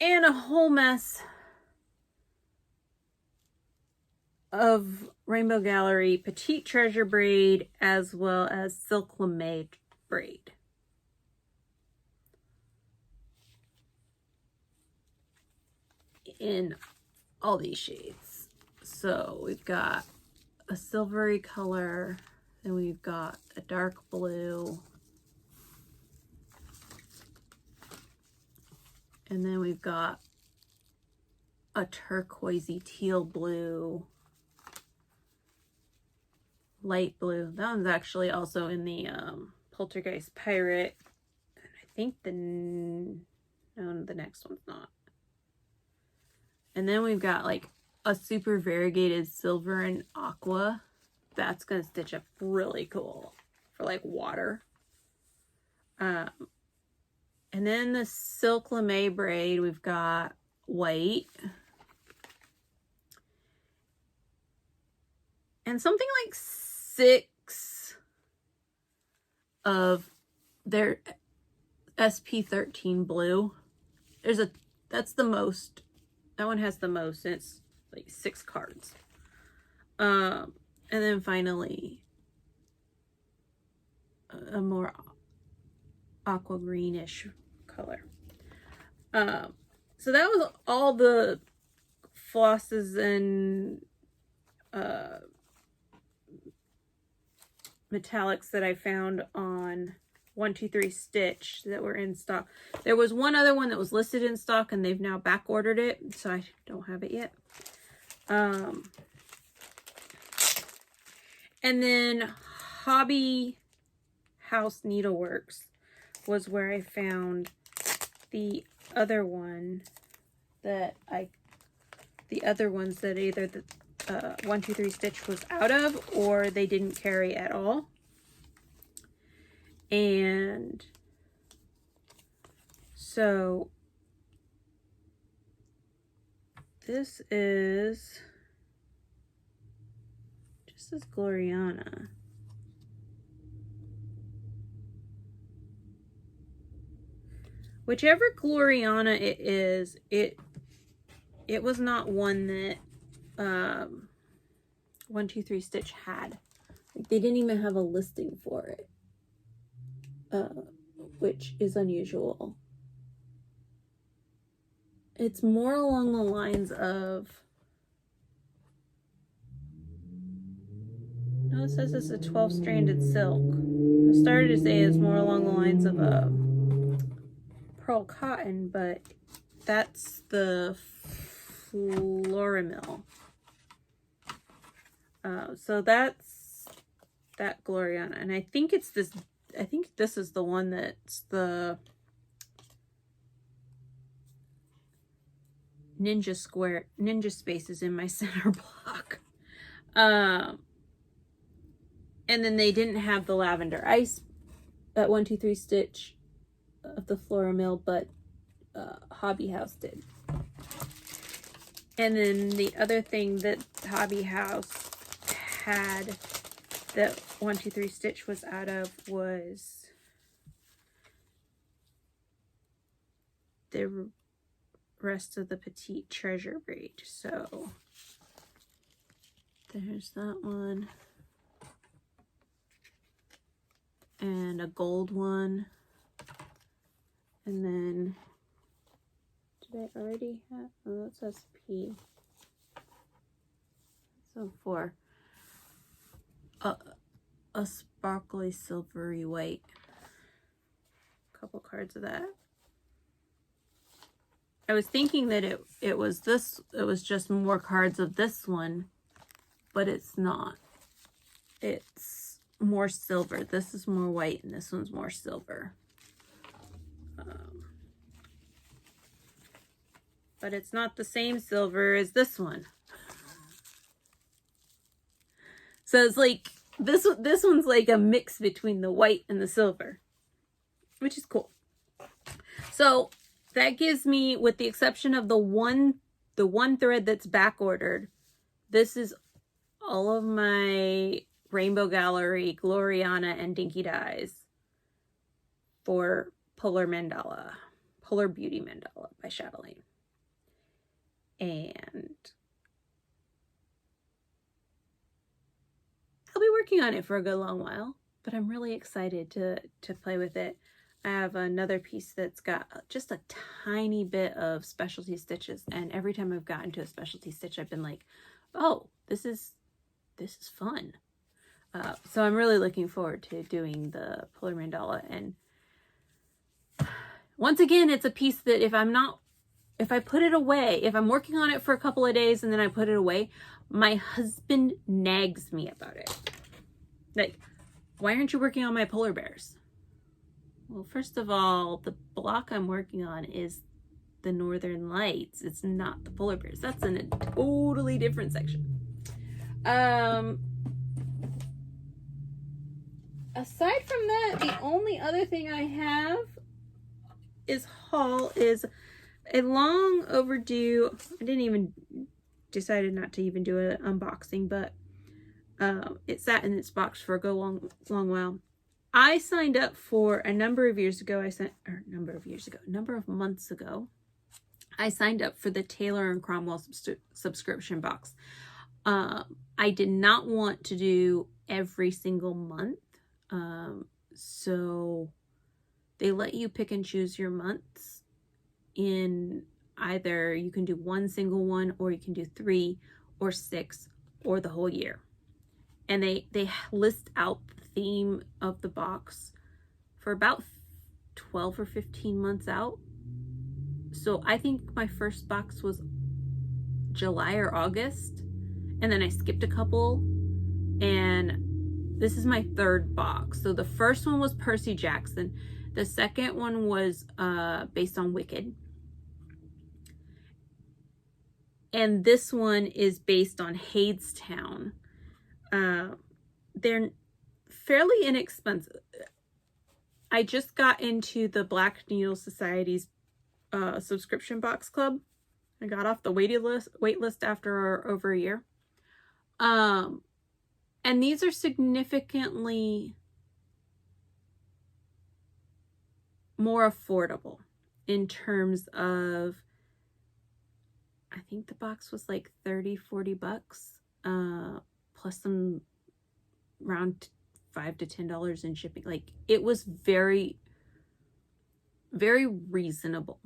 And a whole mess of Rainbow Gallery Petite Treasure braid as well as Silk Lame braid. In all these shades. So we've got a silvery color, then we've got a dark blue, and then we've got a turquoisey teal blue, light blue. That one's actually also in the Poltergeist Pirate. And I think the next one's not. And then we've got like a super variegated silver and aqua. That's going to stitch up really cool for like water. And then the Silk Lame braid, we've got white. And something like 6 of their SP13 blue. That's the most. That one has the most, and it's like 6 cards. And then finally, a more aqua greenish color. So that was all the flosses and metallics that I found on 123 Stitch that were in stock. There was one other one that was listed in stock and they've now back ordered it, so I don't have it yet. And then Hobby House Needleworks was where I found the other one that the other ones that either the 123 Stitch was out of or they didn't carry at all. And so this is just as Gloriana. Whichever Gloriana it is, it was not one that 123 Stitch had. Like, they didn't even have a listing for it. Which is unusual. It's more along the lines of, no, it says it's a 12-stranded silk. I started to say it's more along the lines of a pearl cotton, but that's the Floramel. So that's that Gloriana, and I think it's this. I think this is the one that's the ninja spaces in my center block. And then they didn't have the lavender ice at 123 Stitch of the Floramel, but Hobby House did. And then the other thing that Hobby House had that 123 Stitch was out of was the rest of the Petite Treasure braid. So there's that one. And a gold one. And then, did I already have, oh, that's SP. So 4. A sparkly silvery white. A couple cards of that. I was thinking that it was just more cards of this one, but it's not. It's more silver. This is more white and this one's more silver. But it's not the same silver as this one. So it's like this one's like a mix between the white and the silver, which is cool. So that gives me, with the exception of the one thread that's back ordered, this is all of my Rainbow Gallery, Gloriana, and Dinky Dyes for Polar Beauty Mandala by Chatelaine. And I'll be working on it for a good long while, but I'm really excited to play with it. I have another piece that's got just a tiny bit of specialty stitches, and every time I've gotten to a specialty stitch, I've been like, oh, this is fun. So I'm really looking forward to doing the Polar Mandala. And once again, it's a piece that if I put it away, if I'm working on it for a couple of days and then I put it away, my husband nags me about it. Like, why aren't you working on my polar bears? Well, first of all, the block I'm working on is the Northern Lights. It's not the polar bears. That's in a totally different section. Aside from that, the only other thing I have is a long overdue, I didn't even, decided not to even do an unboxing, but it sat in its box for a long while. I signed up for a number of months ago, I signed up for the Taylor and Cromwell subscription box. I did not want to do every single month. So they let you pick and choose your months. In either you can do one single one, or you can do 3 or 6 or the whole year. And they list out the theme of the box for about 12 or 15 months out. So I think my first box was July or August, and then I skipped a couple, and this is my 3rd box. So the first one was Percy Jackson. The second one was based on Wicked. And this one is based on Hadestown. They're fairly inexpensive. I just got into the Black Needle Society's subscription box club. I got off the wait list after over a year. And these are significantly more affordable in terms of, I think the box was like 30-40 bucks, plus some around $5 to $10 in shipping. Like, it was very, very reasonable.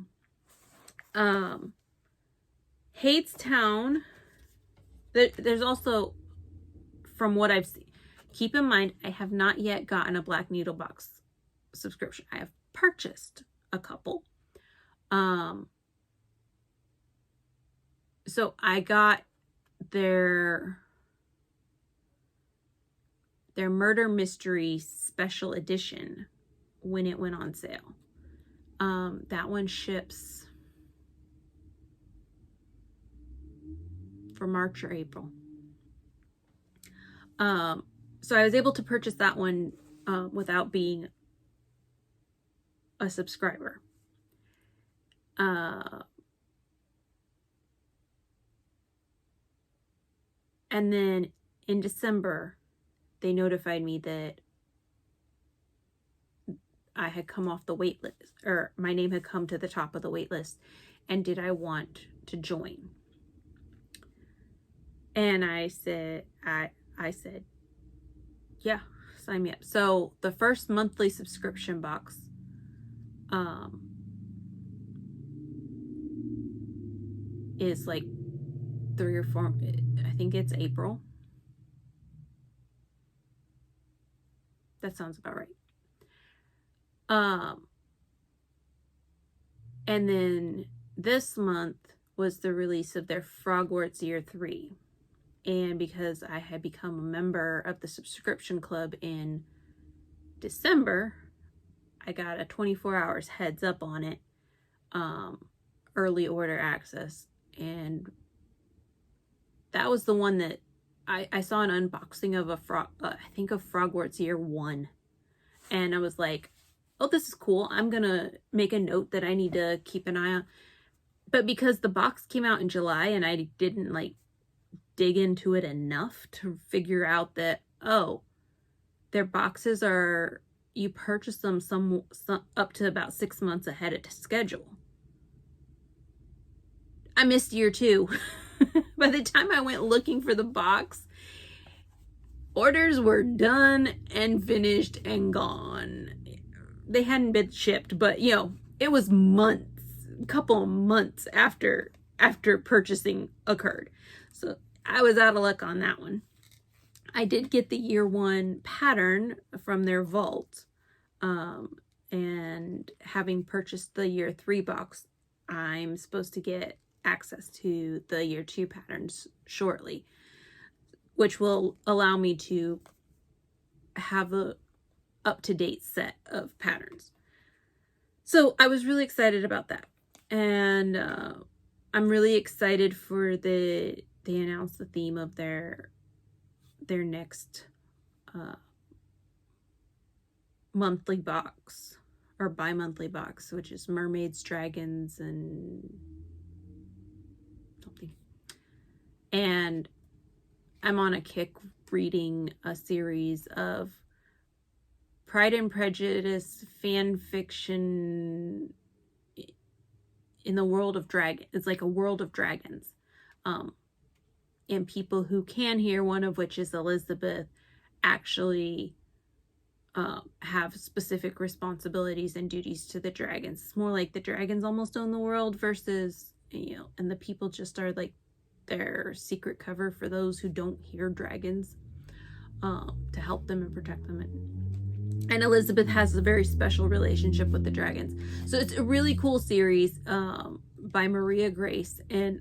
Hadestown, there's also, from what I've seen, keep in mind, I have not yet gotten a Black Needle box subscription. I have purchased a couple. So I got their Murder Mystery Special Edition when it went on sale. That one ships for March or April. So I was able to purchase that one without being a subscriber. And then in December, they notified me that I had come off the wait list, or my name had come to the top of the wait list, and did I want to join? And I said, yeah, sign me up. So the first monthly subscription box is like 3 or 4, I think it's April. That sounds about right. And then this month was the release of their Frogwarts Year 3. And because I had become a member of the subscription club in December, I got a 24 hours heads up on it, early order access. And that was the one that I saw an unboxing of I think of Frogwarts Year 1. And I was like, oh, this is cool. I'm going to make a note that I need to keep an eye on. But because the box came out in July and I didn't like dig into it enough to figure out that, oh, their boxes are, you purchase them some up to about 6 months ahead of schedule. I missed year 2. By the time I went looking for the box, orders were done and finished and gone. They hadn't been shipped, but you know, it was months, a couple of months after purchasing occurred. So I was out of luck on that one. I did get the year 1 pattern from their vault. And having purchased the year 3 box, I'm supposed to get access to the year 2 patterns shortly, which will allow me to have a up-to-date set of patterns. So I was really excited about that. And I'm really excited for they announced the theme of their next monthly box or bi-monthly box, which is mermaids, dragons, and something. And I'm on a kick reading a series of Pride and Prejudice fan fiction in the world of dragons. It's like a world of dragons. And people who can hear, one of which is Elizabeth, actually have specific responsibilities and duties to the dragons. It's more like the dragons almost own the world versus, you know, and the people just are like their secret cover for those who don't hear dragons, to help them and protect them. And Elizabeth has a very special relationship with the dragons. So it's a really cool series by Maria Grace. And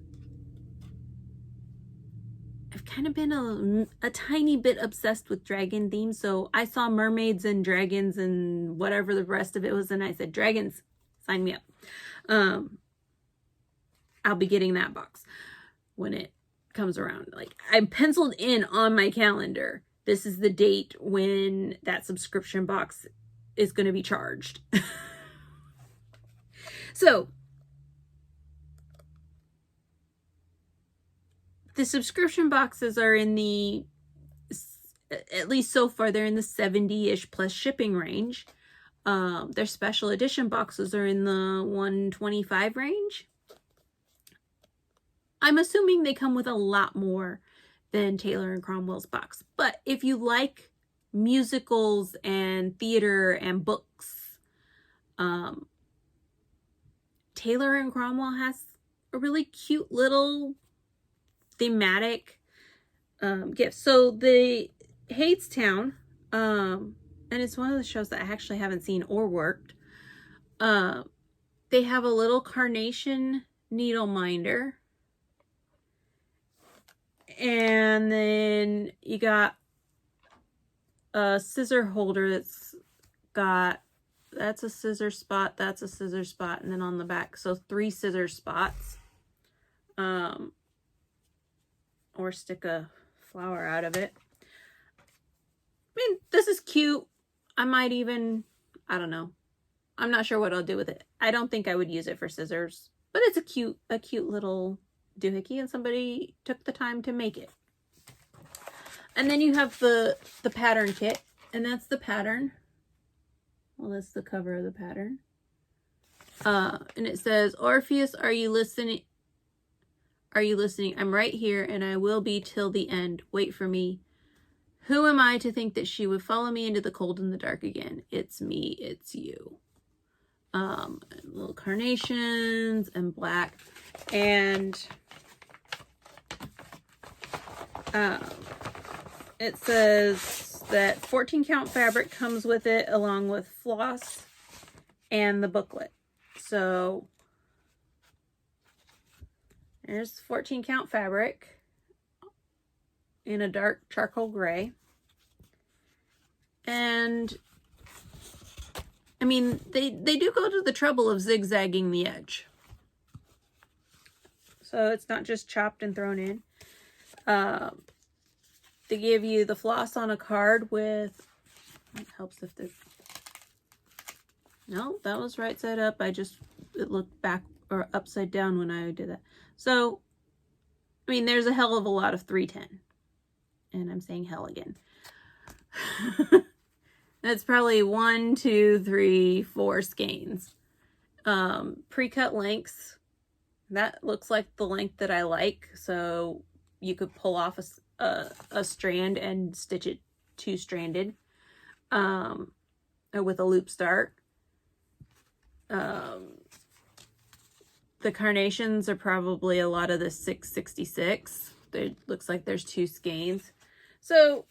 I've kind of been a tiny bit obsessed with dragon themes. So I saw mermaids and dragons and whatever the rest of it was, and I said, dragons, sign me up. I'll be getting that box when it comes around. Like, I penciled in on my calendar, this is the date when that subscription box is going to be charged. So the subscription boxes are in the, at least so far, they're in the 70-ish plus shipping range. Their special edition boxes are in the 125 range. I'm assuming they come with a lot more than Taylor and Cromwell's box. But if you like musicals and theater and books, Taylor and Cromwell has a really cute little thematic gift. So the Hadestown, and it's one of the shows that I actually haven't seen or worked. They have a little carnation needle minder. And then you got a scissor holder that's a scissor spot, that's a scissor spot, and then on the back, so 3 scissor spots. Or stick a flower out of it. I mean, this is cute. I might even, I don't know. I'm not sure what I'll do with it. I don't think I would use it for scissors, but it's a cute little doohickey, and somebody took the time to make it. And then you have the pattern kit, and that's the pattern. Well, that's the cover of the pattern. And it says, Orpheus, are you listening? Are you listening? I'm right here, and I will be till the end. Wait for me. Who am I to think that she would follow me into the cold and the dark again? It's me, it's you. Little carnations and black. And it says that 14 count fabric comes with it, along with floss and the booklet. So there's 14 count fabric in a dark charcoal gray. And I mean, they do go to the trouble of zigzagging the edge. So it's not just chopped and thrown in. They give you the floss on a card with, it helps if there's, no, that was right side up. It looked back or upside down when I did that. So, I mean, there's a hell of a lot of 310. And I'm saying hell again. That's probably 1, 2, 3, 4 skeins. Pre-cut lengths. That looks like the length that I like. So you could pull off a strand and stitch it two-stranded with a loop start. The carnations are probably a lot of the 666. It looks like there's 2 skeins. So,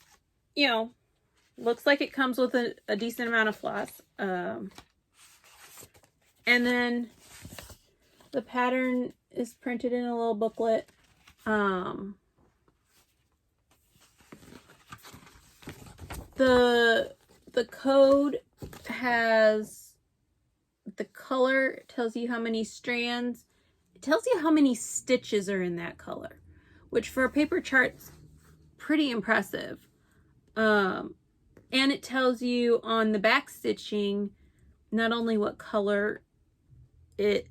you know, looks like it comes with a decent amount of floss. And then the pattern is printed in a little booklet. The code has the color, tells you how many strands. It tells you how many stitches are in that color, which for a paper chart's pretty impressive. And it tells you on the back stitching not only what color it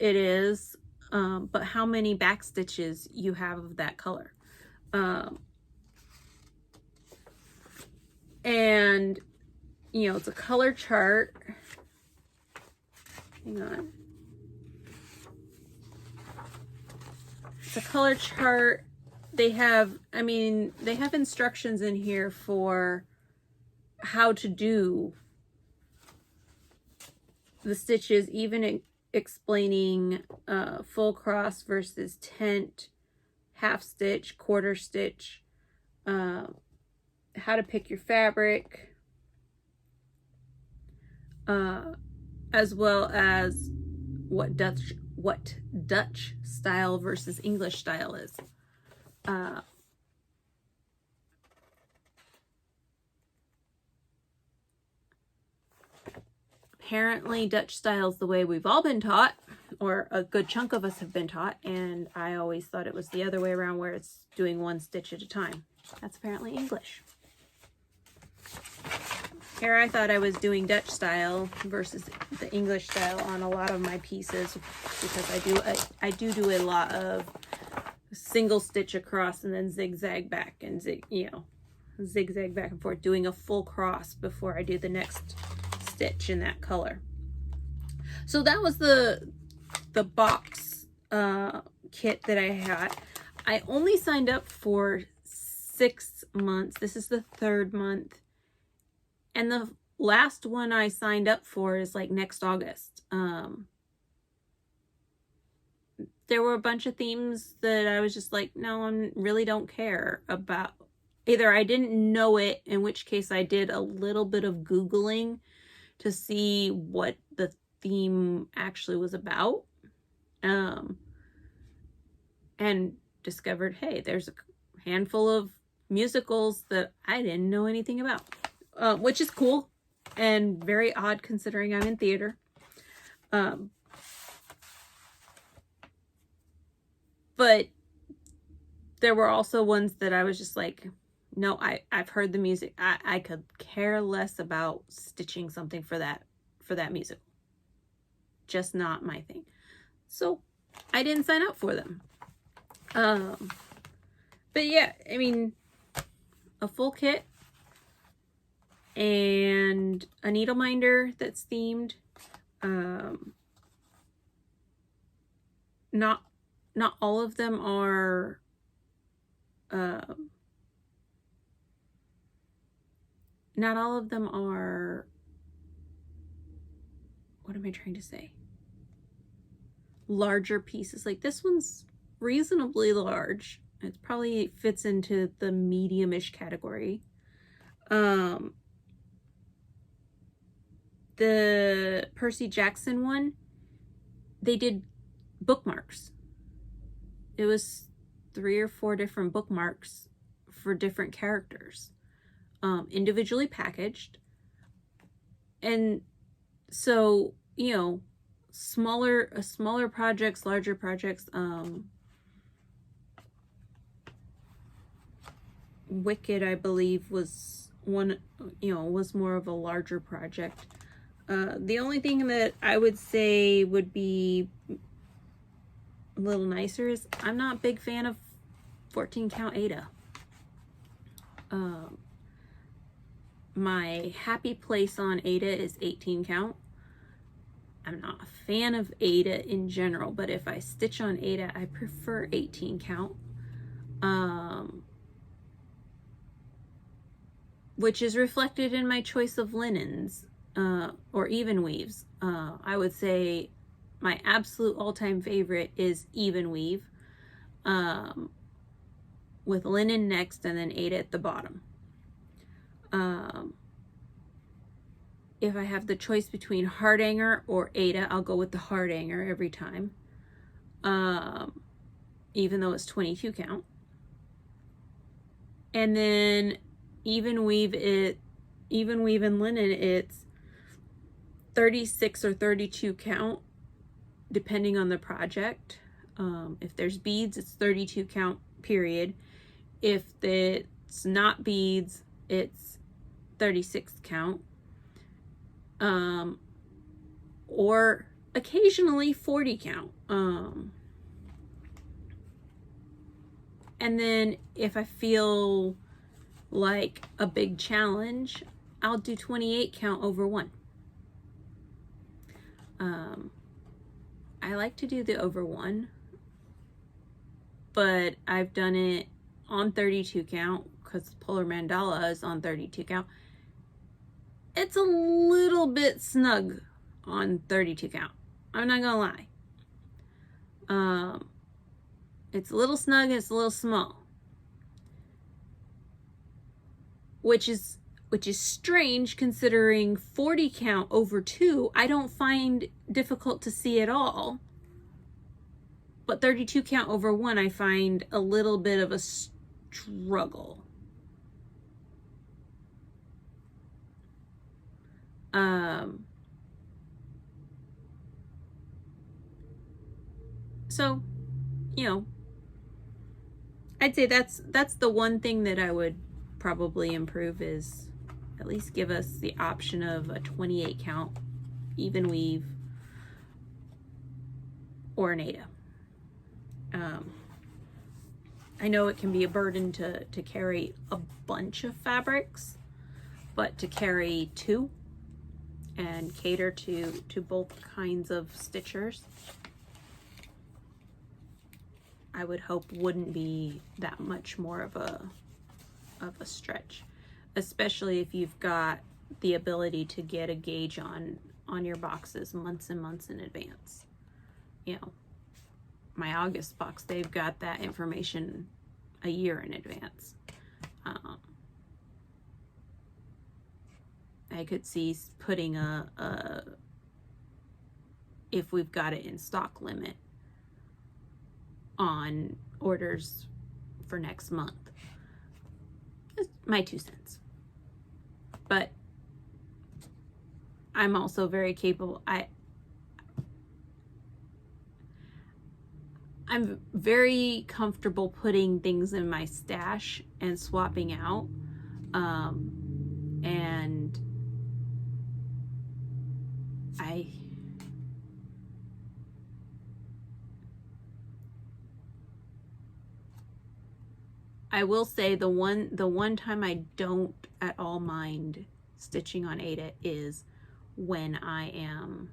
is, but how many back stitches you have of that color. And you know, it's a color chart. Hang on. It's a color chart. They have, I mean, they have instructions in here for how to do the stitches, even explaining full cross versus tent, half stitch, quarter stitch, how to pick your fabric, as well as what Dutch style versus English style is. Apparently Dutch style is the way we've all been taught, or a good chunk of us have been taught, and I always thought it was the other way around, where it's doing 1 stitch at a time. That's apparently English. Here I thought I was doing Dutch style versus the English style on a lot of my pieces, because I do a lot of single stitch across and then zigzag back and zigzag back and forth, doing a full cross before I do the next stitch in that color. So that was the box kit that I had. I only signed up for 6 months. This is the 3rd month. And the last one I signed up for is like next August. There were a bunch of themes that I was just like, no, I really don't care about. Either I didn't know it, in which case I did a little bit of Googling to see what the theme actually was about. And discovered, hey, there's a handful of musicals that I didn't know anything about. Which is cool and very odd considering I'm in theater. But there were also ones that I was just like, no, I've heard the music. I could care less about stitching something for that musical. Just not my thing. So I didn't sign up for them. But yeah, I mean, a full kit and a needle minder that's themed. Not all of them are what am I trying to say? Larger pieces. Like this one's reasonably large. It probably fits into the medium-ish category. The Percy Jackson one, they did bookmarks. It was 3 or 4 different bookmarks for different characters, individually packaged. And so, you know, smaller projects, larger projects. Wicked, I believe, was one, you know, was more of a larger project. The only thing that I would say would be a little nicer is I'm not a big fan of 14 count Ada. My happy place on Ada is 18 count. I'm not a fan of Ada in general, but if I stitch on Ada, I prefer 18 count. which is reflected in my choice of linens, or even weaves. I would say my absolute all-time favorite is even weave, with linen next and then Aida at the bottom. If I have the choice between Hardanger or Aida, I'll go with the Hardanger every time, even though it's 22 count. And then even weave and linen, it's 36 or 32 count, depending on the project. If there's beads, it's 32 count, period. If it's not beads, it's 36 count. Or occasionally 40 count. And then if I feel like a big challenge, I'll do 28 count over 1. I like to do the over 1, but I've done it on 32 count because Polar Mandala is on 32 count. It's a little bit snug on 32 count. I'm not gonna lie. It's a little snug and it's a little small, which is strange considering 40 count over 2 I don't find difficult to see at all, but 32 count over 1 I find a little bit of a struggle. So, you know, I'd say that's the one thing that I would probably improve, is at least give us the option of a 28 count even weave or an Aida. I know it can be a burden to carry a bunch of fabrics, but to carry 2 and cater to both kinds of stitchers, I would hope wouldn't be that much more of a stretch, especially if you've got the ability to get a gauge on your boxes months and months in advance. You know, my August box, they've got that information a year in advance. I could see putting if we've got it in stock limit on orders for next month. That's my 2 cents. But I'm also very capable. I'm very comfortable putting things in my stash and swapping out. And I will say the one time I don't at all mind stitching on Aida is when I am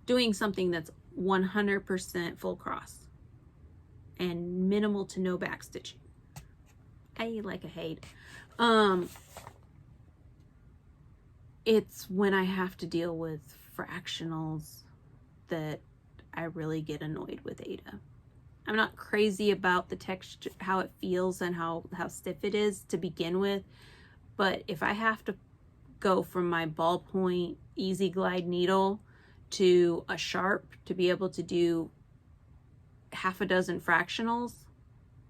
doing something that's 100% full cross and minimal to no back stitching. I like a hate. It's when I have to deal with fractionals that I really get annoyed with Aida. I'm not crazy about the texture, how it feels and how stiff it is to begin with, but if I have to go from my ballpoint easy glide needle to a sharp to be able to do half a dozen fractionals,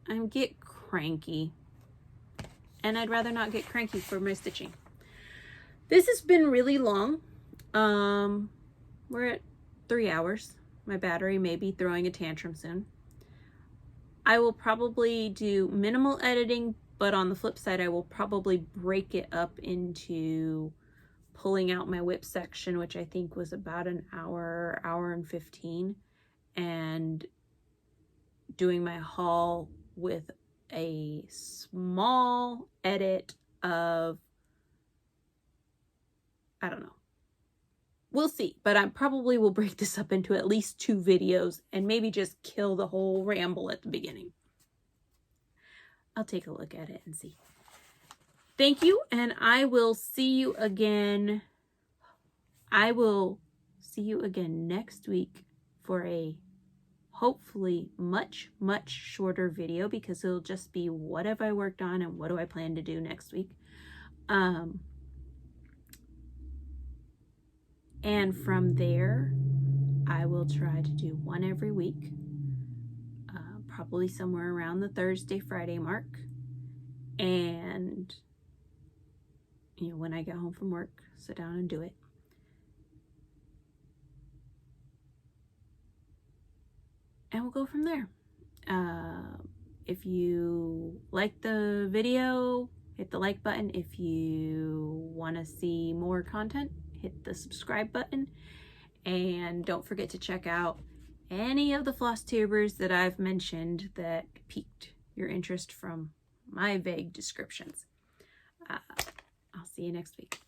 I get cranky. And I'd rather not get cranky for my stitching. This has been really long. We're at 3 hours. My battery may be throwing a tantrum soon. I will probably do minimal editing, but on the flip side, I will probably break it up into pulling out my whip section, which I think was about an hour and 15, and doing my haul with a small edit of, I don't know. We'll see, but I probably will break this up into at least 2 videos and maybe just kill the whole ramble at the beginning. I'll take a look at it and see. Thank you, and I will see you again. I will see you again next week for a hopefully much shorter video, because it'll just be what have I worked on and what do I plan to do next week. And from there, I will try to do one every week, probably somewhere around the Thursday, Friday mark. And, you know, when I get home from work, sit down and do it. And we'll go from there. If you like the video, hit the like button. If you want to see more content, hit the subscribe button. And don't forget to check out any of the Flosstubers that I've mentioned that piqued your interest from my vague descriptions. I'll see you next week.